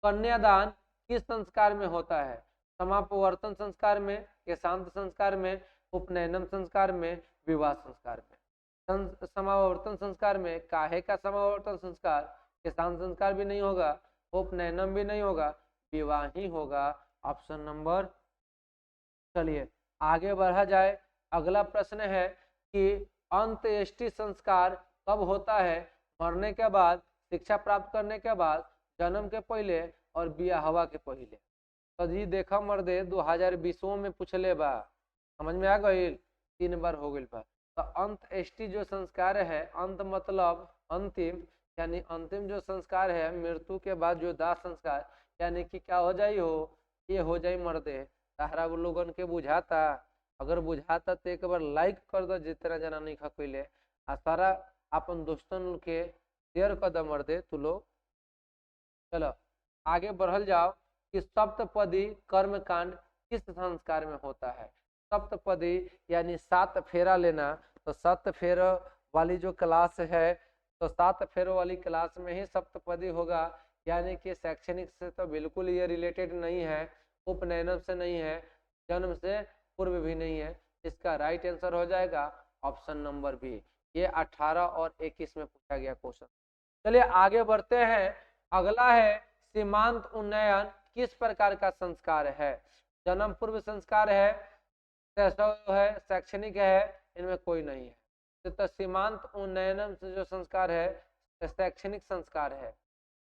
कन्यादान किस संस्कार में होता है? समापवर्तन संस्कार में, के शांत संस्कार में, उपनयनम संस्कार में, विवाह संस्कार में। समावर्तन संस्कार में काहे का समावर्तन संस्कार, किसान संस्कार भी नहीं होगा, उपनयनम भी नहीं होगा, विवाह ही होगा। Option number. चलिए आगे बढ़ा जाए। अगला प्रश्न है कि अंत्येष्टि संस्कार कब होता है, मरने के बाद, शिक्षा प्राप्त करने के बाद, जन्म के पहले और बियाहवा के पहले। तो जी देखा मर्दे 2020 में पूछले बा, समझ में आ गई, 3 बार हो गई बा। तो अंत्येष्टि जो संस्कार है, अंत मतलब अंतिम, यानी अंतिम जो संस्कार है मृत्यु के बाद जो दाह संस्कार, यानी कि क्या हो जाई हो, ये हो जाई मर्दे। ताहरा लोगन के बुझाता, अगर बुझाता तो एक बार लाइक कर दो जितना जना नहीं खा पहले, आ सारा अपन दोस्तन के शेयर कर दो मर्दे तू लोग। चलो आगे बढ़ल जाओ कि सप्तपदी कर्म कांड किस संस्कार में होता है। सप्तपदी यानी 7 फेरा लेना, तो 7 फेरा वाली जो क्लास है, तो 7 फेरों वाली क्लास में ही सप्तपदी होगा, यानी कि शैक्षणिक से तो बिल्कुल ये रिलेटेड नहीं है, उपनयन से नहीं है, जन्म से पूर्व भी नहीं है। इसका राइट आंसर हो जाएगा ऑप्शन नंबर बी। ये 18 और 21 में पूछा गया क्वेश्चन। चलिए आगे बढ़ते हैं। अगला है सीमांत उन्नयन किस प्रकार का संस्कार है। जन्म पूर्व संस्कार है, है, शैक्षणिक है, इनमें कोई नहीं है। तो सीमांत उन्नयन जो संस्कार है शैक्षणिक संस्कार है।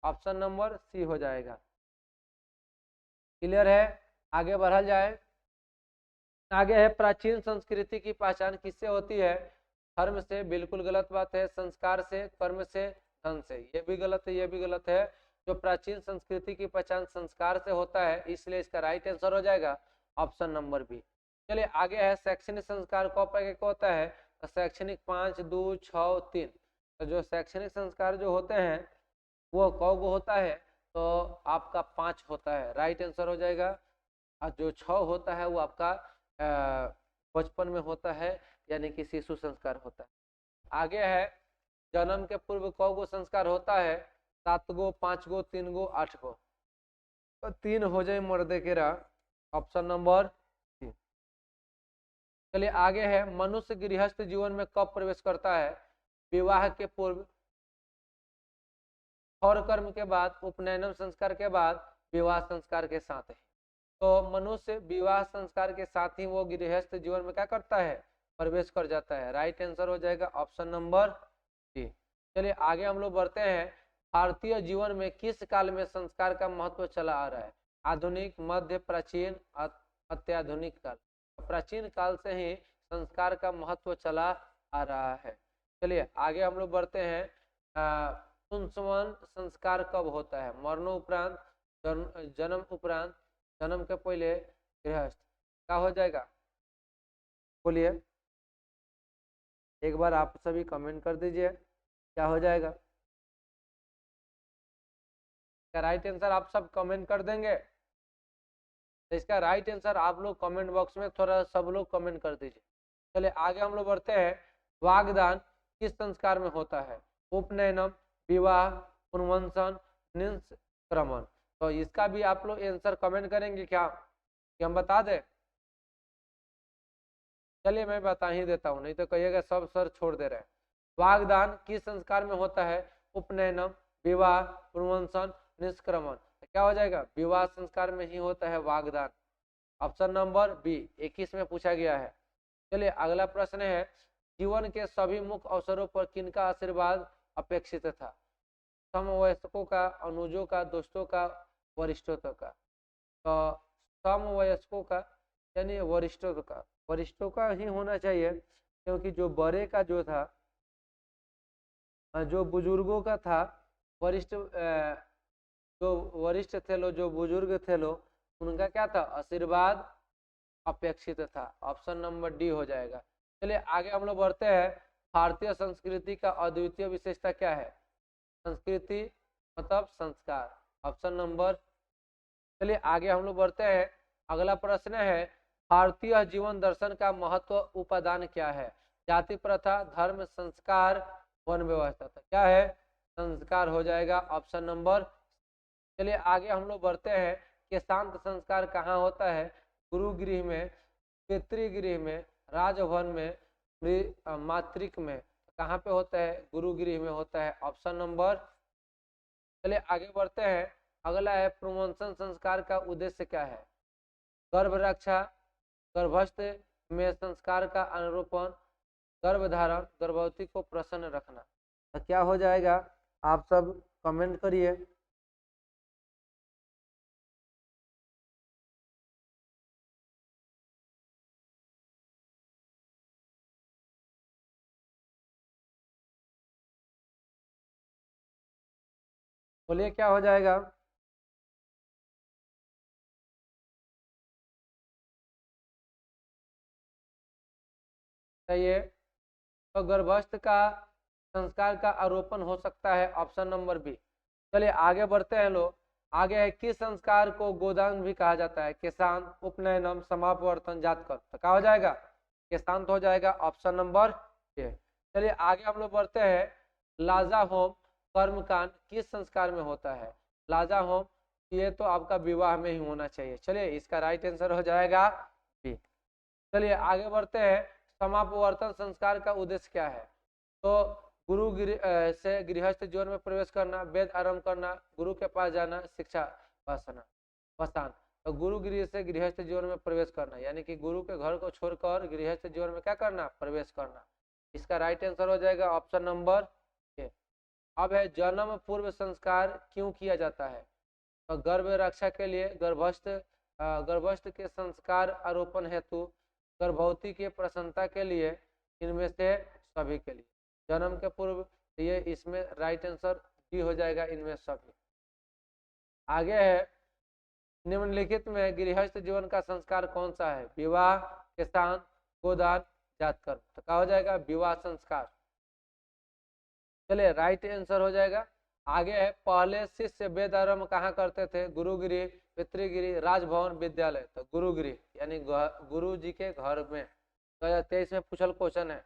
ऑप्शन नंबर सी हो जाएगा। क्लियर है, आगे बढ़ा जाए। आगे है प्राचीन संस्कृति की पहचान किससे होती है। धर्म से, बिल्कुल गलत बात है। संस्कार से, कर्म से, धन से, ये भी गलत है, ये भी गलत है। जो प्राचीन संस्कृति की पहचान संस्कार से होता है, इसलिए इसका राइट आंसर हो जाएगा ऑप्शन नंबर बी। चलिए आगे है शैक्षणिक संस्कार कौन होता है। तो शैक्षणिक 5, 2, 6, 3। तो जो शैक्षणिक संस्कार जो होते हैं वो कौगो होता है, तो आपका 5 होता है, राइट आंसर हो जाएगा। और जो 6 होता है वो आपका बचपन में होता है, यानी कि शिशु संस्कार होता है। आगे है जन्म के पूर्व कौगो संस्कार होता है। 7 गो, 5 गो, 3 गो, 8 गो। तो 3 हो जाए मर्दे के रा, ऑप्शन नंबर 3। चलिए आगे है मनुष्य गृहस्थ जीवन में कब प्रवेश करता है। विवाह के पूर्व, और कर्म के बाद, उपनयन संस्कार के बाद, विवाह संस्कार के साथ है। तो मनुष्य विवाह संस्कार के साथ ही वो गृहस्थ जीवन में क्या करता है, प्रवेश कर जाता है। राइट आंसर हो जाएगा ऑप्शन नंबर डी। चलिए आगे हम लोग बढ़ते हैं। भारतीय जीवन में किस काल में संस्कार का महत्व चला आ रहा है। आधुनिक, मध्य, प्राचीन, अत्याधुनिक काल। प्राचीन काल से ही संस्कार का महत्व चला आ रहा है। चलिए आगे हम लोग बढ़ते हैं। पुंसवन संस्कार कब होता है। मरणोपरांत, जन्म उपरांत, जन्म के पहले, गृहस्थ। क्या हो जाएगा बोलिए, एक बार आप सभी कमेंट कर दीजिए क्या हो जाएगा। क्या राइट आंसर आप सब कमेंट कर देंगे। तो इसका राइट आंसर आप लोग कमेंट बॉक्स में थोड़ा सब लोग कमेंट कर दीजिए। चलिए आगे हम लोग बढ़ते हैं। वागदान किस संस्कार में होता है। उपनयनम, विवाह, पुनवंशन, निष्क्रमण। तो इसका भी आप लोग आंसर कमेंट करेंगे क्या, कि हम बता दें। चलिए मैं बता ही देता हूँ, नहीं तो कहिएगा सब सर छोड़ दे रहे हैं। वागदान किस संस्कार में होता है। उपनयनम, विवाह, पुनवंशन, निष्क्रमण। क्या हो जाएगा, विवाह संस्कार में ही होता है वागदान। ऑप्शन नंबर बी 21 में पूछा गया है। चलिए अगला प्रश्न है। जीवन के सभी मुख्य अवसरों पर किनका आशीर्वाद अपेक्षित था। समवयस्कों का, अनुजों का, दोस्तों का, वरिष्ठों का। तो समवयस्कों का यानी वरिष्ठों का, वरिष्ठों का ही होना चाहिए, क्योंकि जो बड़े का जो था, जो बुजुर्गों का था, वरिष्ठ, जो वरिष्ठ थे लो, जो बुजुर्ग थे लो, उनका क्या था, आशीर्वाद अपेक्षित था। ऑप्शन नंबर डी हो जाएगा। चलिए आगे हम लोग बढ़ते हैं। भारतीय संस्कृति का अद्वितीय विशेषता क्या है। संस्कृति मतलब संस्कार। ऑप्शन नंबर, चलिए आगे हम लोग बढ़ते हैं। अगला प्रश्न है। भारतीय जीवन दर्शन का महत्व उपादान क्या है। जाति प्रथा, धर्म, संस्कार, वन व्यवस्था। तो क्या है, संस्कार हो जाएगा ऑप्शन नंबर। चलिए आगे हम लोग बढ़ते हैं कि शांत संस्कार कहाँ होता है। गुरु गृह में, पितृगृह में, राजभवन में, मातृक में। कहाँ पे होता है? गुरुगृह में होता है, ऑप्शन नंबर। चलिए आगे बढ़ते हैं। अगला है प्रमोशन संस्कार का उद्देश्य क्या है? गर्भ रक्षा, गर्भस्थ में संस्कार का अनुरूपण, गर्भधारण, गर्भवती को प्रसन्न रखना। तो क्या हो जाएगा? आप सब कमेंट करिए। बोलिए क्या हो जाएगा? चाहिए तो गर्भस्थ का संस्कार का आरोपण हो सकता है, ऑप्शन नंबर बी। चलिए आगे बढ़ते हैं लोग। आगे है किस संस्कार को गोदान भी कहा जाता है? केशांत, उपनयनम, समापवर्तन, जातकर। तो क्या हो जाएगा? केशांत हो जाएगा, ऑप्शन नंबर ए। चलिए आगे हम लोग बढ़ते हैं। लाजा होम कर्मकांड किस संस्कार में होता है? लाजा होम, ये तो आपका विवाह में ही होना चाहिए। चलिए इसका राइट आंसर हो जाएगा बी। चलिए आगे बढ़ते हैं। समापवर्तन संस्कार का उद्देश्य क्या है? तो गुरु से गृहस्थ जीवन में प्रवेश करना, वेद आरंभ करना, गुरु के पास जाना, शिक्षा वसान। तो गुरु गृह से गृहस्थ जीवन में प्रवेश करना, यानी कि गुरु के घर को छोड़कर गृहस्थ जीवन में क्या करना? प्रवेश करना। इसका राइट आंसर हो जाएगा ऑप्शन नंबर ए। अब है जन्म पूर्व संस्कार क्यों किया जाता है? तो गर्भ रक्षा के लिए, गर्भस्थ के संस्कार आरोपण हेतु, गर्भवती की प्रसन्नता के लिए, इनमें से सभी के लिए। जन्म के पूर्व, ये इसमें राइट आंसर डी हो जाएगा, इनमें सभी। आगे है निम्नलिखित में गृहस्थ जीवन का संस्कार कौन सा है? विवाह, किसान, गोदान, जातकर्म। तो क्या हो जाएगा? विवाह संस्कार। चलिए राइट आंसर हो जाएगा। आगे है पहले शिष्य वेद आरंभ कहाँ करते थे? गुरुगृह, पितृगृह, राजभवन, विद्यालय। तो गुरुगृह यानी गुरु जी के घर में। 2023 में पूछल क्वेश्चन है।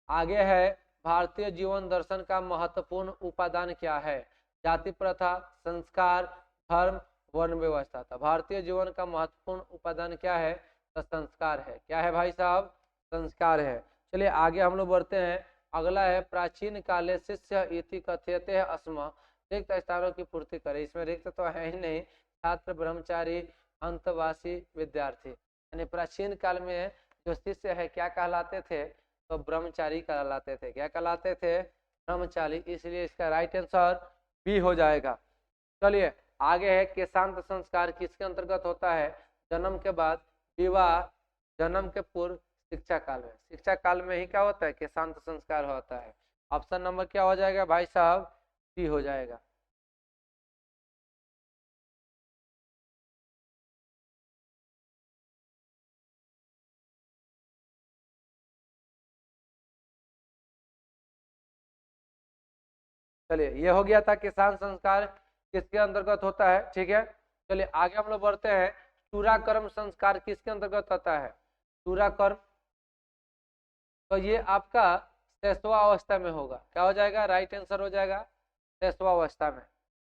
आगे है भारतीय जीवन दर्शन का महत्वपूर्ण उपादान क्या है? जाति प्रथा, संस्कार, धर्म, वर्ण व्यवस्था। तो भारतीय जीवन का महत्वपूर्ण उपादान क्या है? तो संस्कार है। क्या है भाई साहब? संस्कार है। चलिए आगे हम लोग बढ़ते हैं। अगला है प्राचीन काले शिष्य इति कथ्यते अस्म, रिक्त स्थानों की पूर्ति करे। इसमें रिक्त तो है ही नहीं, छात्र, ब्रह्मचारी, अंतवासी, विद्यार्थी। यानी प्राचीन काल में जो शिष्य है क्या कहलाते थे? तो ब्रह्मचारी कहलाते थे। क्या कहलाते थे? ब्रह्मचारी। इसलिए इसका राइट आंसर बी हो जाएगा। चलिए आगे है केशांत संस्कार किसके अंतर्गत होता है? जन्म के बाद, विवाह, जन्म के पूर्व, शिक्षा काल में। शिक्षा काल में ही क्या होता है? केशांत संस्कार होता है। ऑप्शन नंबर क्या हो जाएगा भाई साहब? डी हो जाएगा। चलिए ये हो गया था किसान संस्कार किसके अंतर्गत होता है। ठीक है, चलिए आगे हम लोग बढ़ते हैं। चूराकर्म संस्कार किसके अंतर्गत होता है? चूराकर्म, तो ये आपका शैशवा अवस्था में होगा। क्या हो जाएगा? राइट आंसर हो जाएगा शैशवा अवस्था में।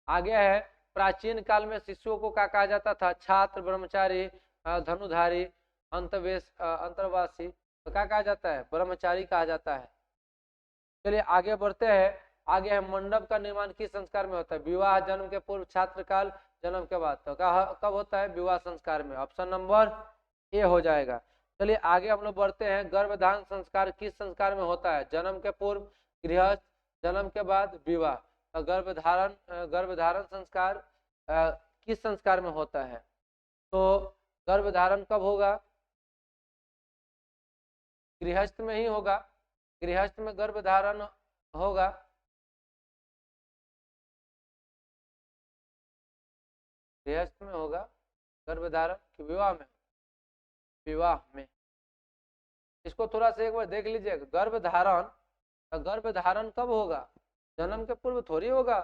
आगे है प्राचीन काल में शिशुओं को क्या कहा जाता था? छात्र, ब्रह्मचारी, धनुधारी, अंतर्वासी। तो क्या कहा जाता है? ब्रह्मचारी कहा जाता है। चलिए आगे बढ़ते हैं। आगे है मंडप का निर्माण किस संस्कार में होता है? विवाह, जन्म के पूर्व, छात्र काल, जन्म के बाद। तो कब होता है? विवाह संस्कार में। ऑप्शन नंबर ए हो जाएगा। चलिए आगे हम लोग बढ़ते हैं। गर्भधारण संस्कार किस संस्कार में होता है? जन्म के पूर्व, गृहस्थ, जन्म के बाद, विवाह। तो गर्भधारण संस्कार किस संस्कार में होता है? तो गर्भधारण कब होगा? गृहस्थ में ही होगा। गृहस्थ में गर्भधारण होगा। गृहस्थ में होगा गर्भधारण कि विवाह में? विवाह में। इसको थोड़ा सा एक बार देख लीजिएगा। गर्भधारण, गर्भधारण कब होगा? जन्म के पूर्व थोड़ी होगा।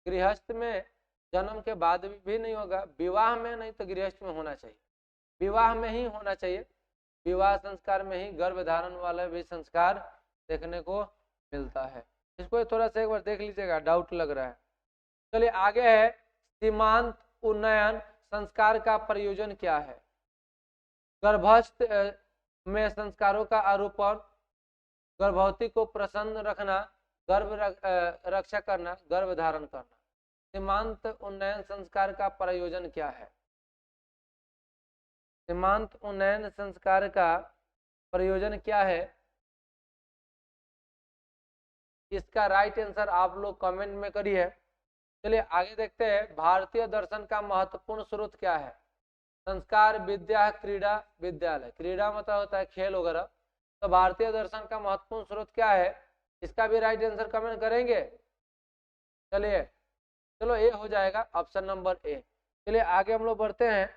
गृहस्थ में जन्म के बाद भी नहीं होगा। विवाह में नहीं तो गृहस्थ में होना चाहिए। विवाह में ही होना चाहिए। विवाह संस्कार में ही गर्भधारण वाला भी संस्कार देखने को मिलता है। इसको थोड़ा सा एक बार देख लीजिएगा, डाउट लग रहा है। चलिए आगे है सीमांत उन्नयन संस्कार का प्रयोजन क्या है? गर्भस्थ में संस्कारों का आरोपण, गर्भवती को प्रसन्न रखना, रक्षा करना, गर्भ धारण करना। सीमांत उन्नयन संस्कार का प्रयोजन क्या है? सीमांत उन्नयन संस्कार का प्रयोजन क्या है? इसका राइट आंसर आप लोग कमेंट में करिए। चलिए आगे देखते हैं, भारतीय दर्शन का महत्वपूर्ण स्रोत क्या है? संस्कार, विद्या, क्रीड़ा, विद्यालय। क्रीड़ा मतलब होता है खेल वगैरह। तो भारतीय दर्शन का महत्वपूर्ण स्रोत क्या है? इसका भी राइट आंसर कमेंट करेंगे। चलिए, चलो ए हो जाएगा, ऑप्शन नंबर ए। चलिए आगे हम लोग बढ़ते हैं।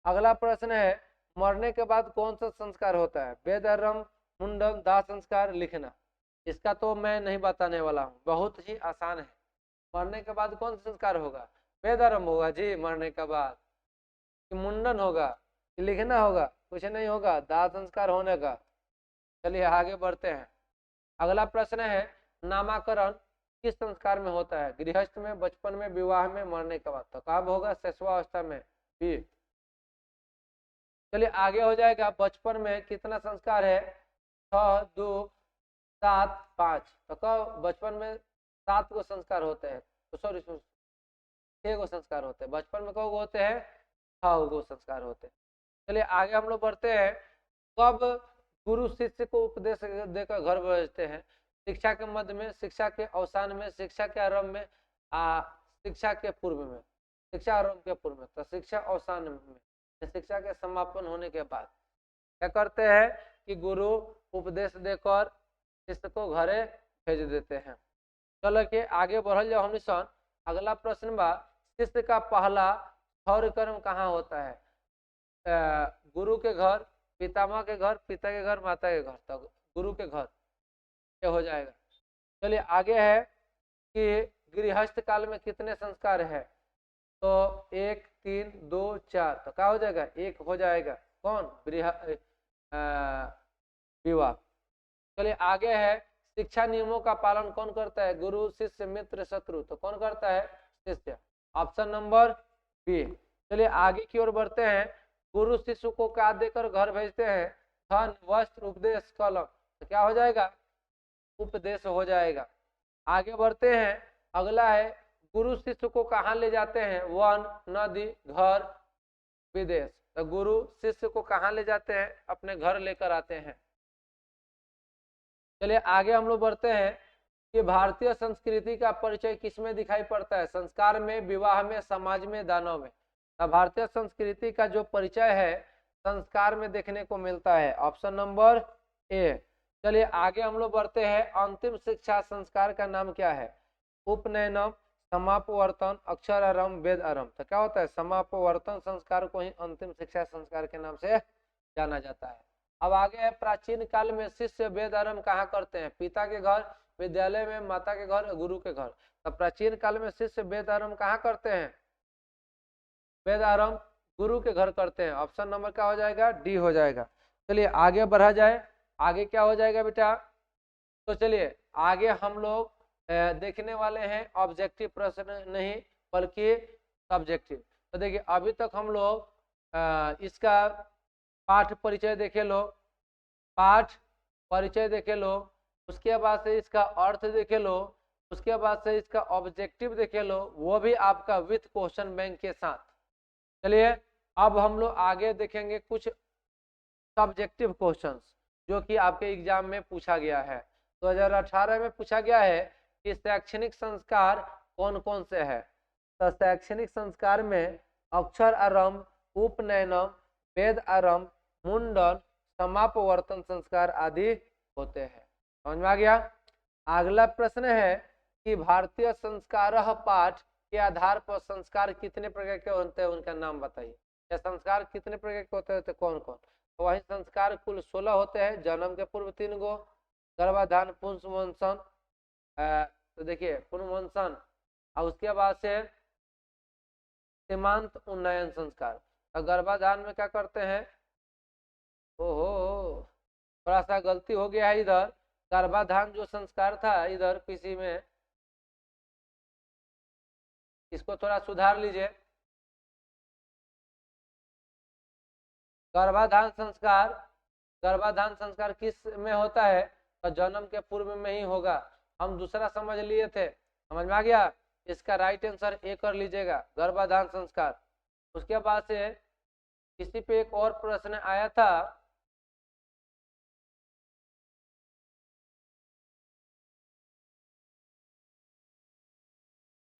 अगला प्रश्न है, मरने के बाद कौन सा संस्कार होता है? वेद आरंभ, मुंडन, दाह संस्कार, लिखना। इसका तो मैं नहीं बताने वाला हूँ, बहुत ही आसान है। मरने के बाद कौन सा संस्कार होगा? वेद आरंभ होगा जी मरने के बाद, कि मुंडन होगा, कि लिखना होगा? कुछ नहीं होगा, दाह संस्कार होने का। चलिए आगे बढ़ते हैं। अगला प्रश्न है, नामकरण किस संस्कार में होता है? गृहस्थ में, बचपन में, विवाह में, मरने के बाद। तो कब होगा? शैशवावस्था में भी। चलिए आगे हो जाएगा, बचपन में कितना संस्कार है? 6, 2, 7, 5। तो कब बचपन में 7 गो संस्कार होते हैं? तो सॉरी 6 गो संस्कार होते हैं। बचपन में कब होते हैं? 6 गो संस्कार होते हैं। चलिए आगे हम लोग बढ़ते हैं। कब गुरु शिष्य को उपदेश देकर घर भेजते हैं? शिक्षा के मध्य में, शिक्षा के अवसान में, शिक्षा के आरंभ में, शिक्षा के पूर्व में। शिक्षा आरंभ के पूर्व में, तो शिक्षा अवसान में, शिक्षा के समापन होने के बाद क्या करते हैं कि गुरु उपदेश देकर शिष्य को घरे भेज देते हैं। चलो के आगे बढ़ल जाओ हमनी सन। अगला प्रश्न बा, शिष्य का पहला क्षौर कर्म कहाँ होता है? गुरु के घर, पितामह के घर, पिता के घर, माता के घर। तो गुरु के घर ये हो जाएगा। चलिए आगे है कि गृहस्थ काल में कितने संस्कार है? तो 1, 3, 2, 4। तो क्या हो जाएगा? 1 हो जाएगा। कौन? विवाह। चलिए आगे है, शिक्षा नियमों का पालन कौन करता है? गुरु, शिष्य, मित्र, शत्रु। तो कौन करता है? शिष्य। Option number B. चलिए आगे की ओर बढ़ते हैं। गुरु शिष्य को क्या देकर घर भेजते हैं? धन, वस्त्र, उपदेश, कलम। तो क्या हो जाएगा? उपदेश हो जाएगा। आगे बढ़ते हैं। अगला है, गुरु शिष्य को कहाँ ले जाते हैं? वन, नदी, घर, विदेश। तो गुरु शिष्य को कहाँ ले जाते हैं? अपने घर लेकर आते हैं। चलिए आगे हम लोग बढ़ते हैं कि भारतीय संस्कृति का परिचय किसमें दिखाई पड़ता है? संस्कार में, विवाह में, समाज में, दानव में। तो भारतीय संस्कृति का जो परिचय है संस्कार में देखने को मिलता है। Option number A. चलिए आगे हम लोग बढ़ते हैं। अंतिम शिक्षा संस्कार का नाम क्या है? उपनयनम, समापवर्तन, अक्षर आरंभ, वेद आरंभ। तो क्या होता है? समापवर्तन संस्कार को ही अंतिम शिक्षा संस्कार के नाम से जाना जाता है। अब आगे है, प्राचीन काल में शिष्य वेद आरंभ कहाँ करते हैं? पिता के घर, विद्यालय में, माता के घर, गुरु के घर। तो प्राचीन काल में शिष्य वेद आरंभ कहाँ करते हैं? वेद आरंभ गुरु के घर करते हैं। ऑप्शन नंबर क्या हो जाएगा? डी हो जाएगा। चलिए आगे बढ़ा जाए। आगे क्या हो जाएगा बेटा? तो चलिए आगे हम लोग देखने वाले हैं ऑब्जेक्टिव प्रश्न नहीं बल्कि सब्जेक्टिव। तो देखिए अभी तक हम लोग इसका पाठ परिचय देखे लो, पाठ परिचय देखे लो, उसके बाद से इसका अर्थ देखे लो, उसके बाद से इसका ऑब्जेक्टिव देखे लो, वो भी आपका विथ क्वेश्चन बैंक के साथ। चलिए अब हम लोग आगे देखेंगे कुछ सब्जेक्टिव क्वेश्चंस जो कि आपके एग्जाम में पूछा गया है। 2018 में पूछा गया है कि शैक्षणिक संस्कार कौन कौन से है? तो शैक्षणिक संस्कार में अक्षर आरंभ, उपनयनम, वेद आरंभ, मुंडन, समापवर्तन संस्कार आदि होते हैं। समझ में आ गया? अगला प्रश्न है कि भारतीय संस्कार पाठ के आधार पर संस्कार कितने प्रकार के होते हैं, उनका नाम बताइए। या संस्कार कितने प्रकार के होते हैं, कौन कौन? तो वही संस्कार कुल 16 होते हैं। जन्म के पूर्व 3 गो, गर्भाधान, पुंसवंशन, तो देखिए पुनर्वंशन, और उसके बाद से सीमांत उन्नयन संस्कार। और गर्भाधान में क्या करते हैं? ओहो थोड़ा सा गलती हो गया है इधर। गर्भाधान जो संस्कार था इधर पीसी में, इसको थोड़ा सुधार लीजिए। गर्भाधान संस्कार, गर्भाधान संस्कार किस में होता है? तो जन्म के पूर्व में ही होगा। हम दूसरा समझ लिए थे, समझ में आ गया। इसका राइट आंसर ए कर लीजिएगा, गर्भाधान संस्कार। उसके बाद से किसी पे एक और प्रश्न आया था,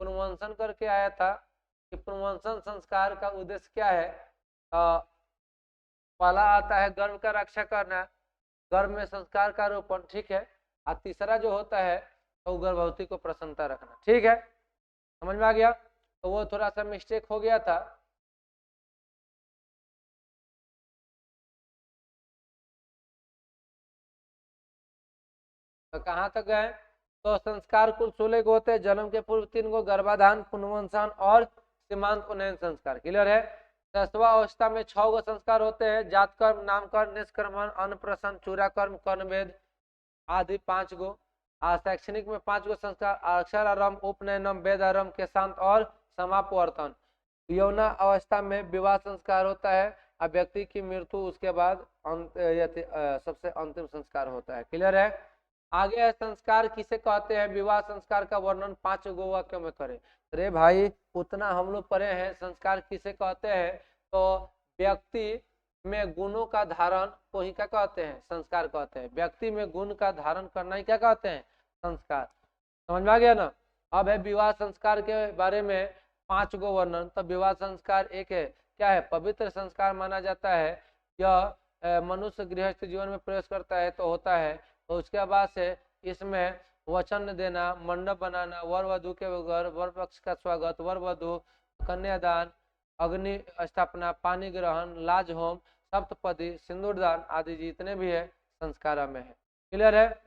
पुनर्वंशन करके आया था कि पुनर्वंशन संस्कार का उद्देश्य क्या है। पहला आता है गर्भ का रक्षा करना, गर्भ में संस्कार का रोपण, ठीक है। और तीसरा जो होता है तो गर्भवती को प्रसन्नता रखना, ठीक है। समझ में आ गया। तो वो थोड़ा सा मिस्टेक हो गया था। तो कहाँ तक गए, तो संस्कार कुल 16 गो होते हैं। जन्म के पूर्व 3 गो, गर्भाधान, पुनर्वंशन और सीमांत उन्नयन संस्कार। क्लियर है। दसवां अवस्था में 6 गो संस्कार होते हैं, जात कर्म, नामकरण, निष्क्रमण, अन्नप्राशन, चूड़ाकर्म, कर्णवेद आदि 5 गो। शैक्षणिक में 5 गो संस्कार, अक्षरारंभ, उपनयनम, वेदारंभ, केशांत और समापवर्तन। यौना अवस्था में विवाह संस्कार होता है और व्यक्ति की मृत्यु उसके बाद सबसे अंतिम संस्कार होता है। क्लियर है। आगे है संस्कार किसे कहते हैं, विवाह संस्कार का वर्णन 5 गो वाक्यों में करें। अरे भाई उतना हम लोग पढ़े हैं, संस्कार किसे कहते हैं, तो व्यक्ति में गुणों का धारण को ही क्या कहते हैं, संस्कार कहते हैं। व्यक्ति में गुण का धारण करना ही क्या कहते हैं, संस्कार। समझ में आ गया ना। अब है विवाह संस्कार के बारे में 5 गो वर्णन। तो विवाह संस्कार एक है, क्या है, पवित्र संस्कार माना जाता है। यह मनुष्य गृहस्थ जीवन में प्रवेश करता है तो होता है। तो उसके बाद से इसमें वचन देना, मंडप बनाना, वर वधु के घर, वर पक्ष का स्वागत, वर वधु, कन्यादान, अग्नि स्थापना, पानी ग्रहण, लाज होम, सप्तपदी, सिंदूरदान आदि जितने भी है संस्कार में है। क्लियर है।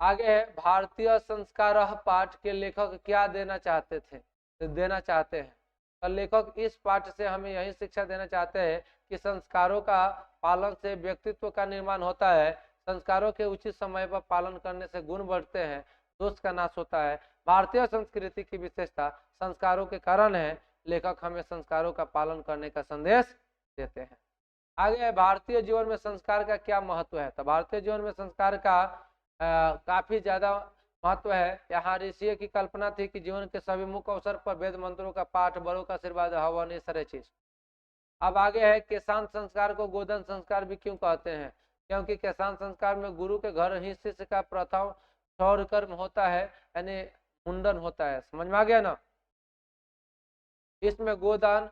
आगे है भारतीय संस्कार पाठ के लेखक क्या देना चाहते थे, देना चाहते हैं। तो लेखक इस पाठ से हमें यही शिक्षा देना चाहते हैं कि संस्कारों का पालन से व्यक्तित्व का निर्माण होता है। संस्कारों के उचित समय पर पालन करने से गुण बढ़ते हैं, दोष का नाश होता है। भारतीय संस्कृति की विशेषता संस्कारों के कारण है। लेखक हमें संस्कारों का पालन करने का संदेश देते हैं। आगे भारतीय जीवन में संस्कार का क्या महत्व है। तो भारतीय जीवन में संस्कार का काफी ज्यादा महत्व है। यहाँ ऋषि की कल्पना थी कि जीवन के सभी मुख्य अवसर पर वेद मंत्रों का पाठ, बड़ों का आशीर्वाद, हवन, ये सारे चीज। अब आगे है केशांत संस्कार को गोधन संस्कार भी क्यों कहते हैं, क्योंकि केशांत संस्कार में गुरु के घर ही शिष्य का प्रथम क्षौर कर्म होता है, यानी मुंडन होता है। समझ में आ गया ना। इसमें गोदान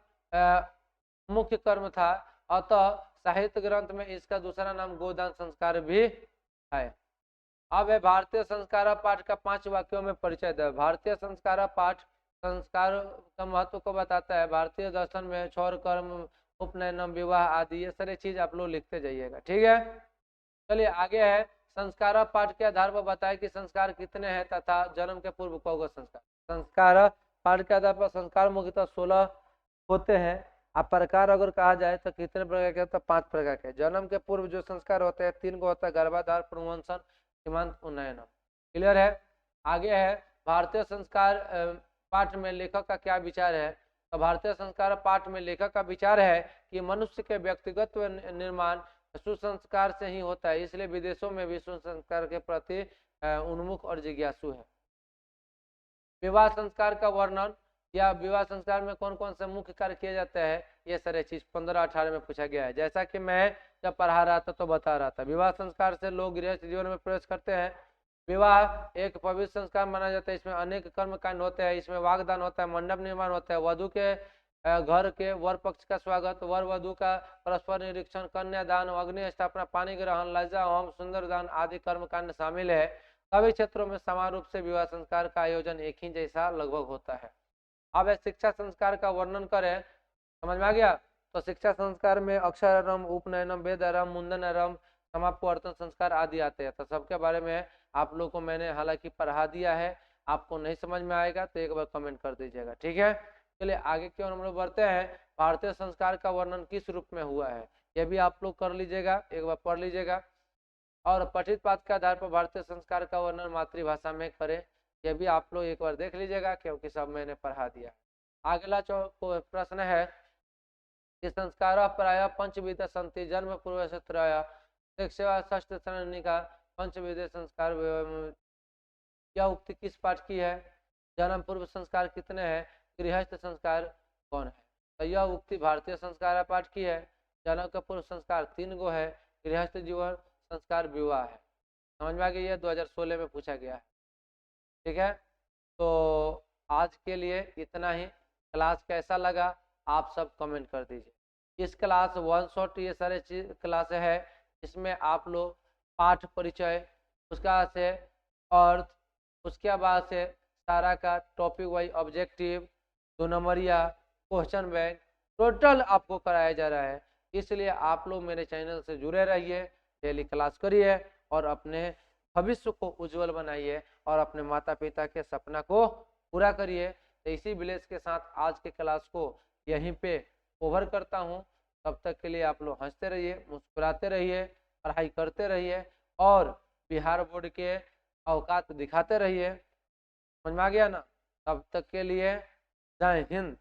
मुख्य कर्म था, अतः साहित्य ग्रंथ में इसका दूसरा नाम गोदान संस्कार भी है। अब है भारतीय संस्कार पाठ का 5 वाक्यों में परिचय दे। भारतीय संस्कार पाठ संस्कार का महत्व को बताता है। भारतीय दर्शन में क्षौर कर्म, उपनयनम, विवाह आदि ये सारी चीज आप लोग लिखते जाइएगा, ठीक है। चलिए आगे है संस्कार पाठ के आधार पर बताए कि संस्कार कितने हैं तथा जन्म के पूर्व कौन संस्कार। संस्कार पाठ के आधार पर संस्कार मुख्यतः 16 होते हैं। अब प्रकार अगर कहा जाए तो कितने प्रकार के, तो 5 प्रकार के। जन्म के पूर्व जो संस्कार होते हैं 3 को होता है, गर्भाधान, पुनर्वंशन, सीमांत उन्नयन। क्लियर है। आगे है भारतीय संस्कार पाठ में लेखक का क्या विचार है। तो भारतीय संस्कार पाठ में लेखक का विचार है कि मनुष्य के व्यक्तिगत निर्माण सुसंस्कार से ही होता है, इसलिए विदेशों में भी सुसंस्कार के प्रति उन्मुख और जिज्ञासु है। विवाह संस्कार का वर्णन या विवाह संस्कार में कौन कौन से मुख्य कार्य किए जाते हैं, ये सारे चीज 15-18 में पूछा गया है। जैसा कि मैं जब पढ़ा रहा था तो बता रहा था, विवाह संस्कार से लोग गृहस्थ जीवन में प्रवेश करते हैं। विवाह एक पवित्र संस्कार माना जाता है। इसमें अनेक कर्म कांड होते हैं। इसमें वागदान होता है, मंडप निर्माण होता है, वधु के घर के वर पक्ष का स्वागत, वर वधु का परस्पर निरीक्षण, कन्यादान, अग्नि स्थापना, पानी ग्रहण, लज्जा होम, सुंदरदान आदि कर्म कांड शामिल है। सभी क्षेत्रों में समान रूप से विवाह संस्कार का आयोजन एक ही जैसा लगभग होता है। अब शिक्षा संस्कार का वर्णन करें, समझ में आ गया। तो शिक्षा संस्कार में अक्षरारंभ, उपनयनम, वेदारंभ, मुंडनारंभ, समापवर्तन संस्कार आदि आते हैं। तो सबके बारे में आप लोग को मैंने हालांकि पढ़ा दिया है। आपको नहीं समझ में आएगा तो एक बार कमेंट कर दीजिएगा, ठीक है। चलिए आगे की ओर हम लोग बढ़ते हैं। भारतीय संस्कार का वर्णन किस रूप में हुआ है, यह भी आप लोग कर लीजिएगा, एक बार पढ़ लीजिएगा। और पठित पाठ के आधार पर भारतीय संस्कार का वर्णन मातृभाषा में करें, यह भी आप लोग एक बार देख लीजिएगा क्योंकि सब मैंने पढ़ा दिया। अगला प्रश्न है कि संस्कार प्राय पंचविध संति, जन्म पूर्व से त्रय, शिक्षा षष्ठ श्रेणी का पंचविधि संस्कार यह उक्ति किस पाठ की है? जन्म पूर्व संस्कार कितने हैं? गृहस्थ संस्कार कौन है? तो यह उक्ति भारतीय संस्कार पाठ की है। जन्म का पूर्व संस्कार 3 गो है, गृहस्थ जीवन संस्कार विवाह है। समझ में आ गई? 2016 में पूछा गया है। ठीक है, तो आज के लिए इतना ही। क्लास कैसा लगा आप सब कमेंट कर दीजिए। इस क्लास 1 शॉट ये सारे चीज क्लास है, इसमें आप लोग पाठ परिचय, उसका से अर्थ, उसके बाद से सारा का टॉपिक वाइज ऑब्जेक्टिव, 2 नंबरिया, क्वेश्चन बैंक टोटल आपको कराया जा रहा है। इसलिए आप लोग मेरे चैनल से जुड़े रहिए, डेली क्लास करिए और अपने भविष्य को उज्जवल बनाइए और अपने माता पिता के सपना को पूरा करिए। तो इसी विलेज के साथ आज के क्लास को यहीं पे ओवर करता हूँ। तब तक के लिए आप लोग हंसते रहिए, मुस्कुराते रहिए, पढ़ाई करते रहिए और बिहार बोर्ड के औकात दिखाते रहिए। समझ में आ गया ना? तब तक के लिए जय हिंद।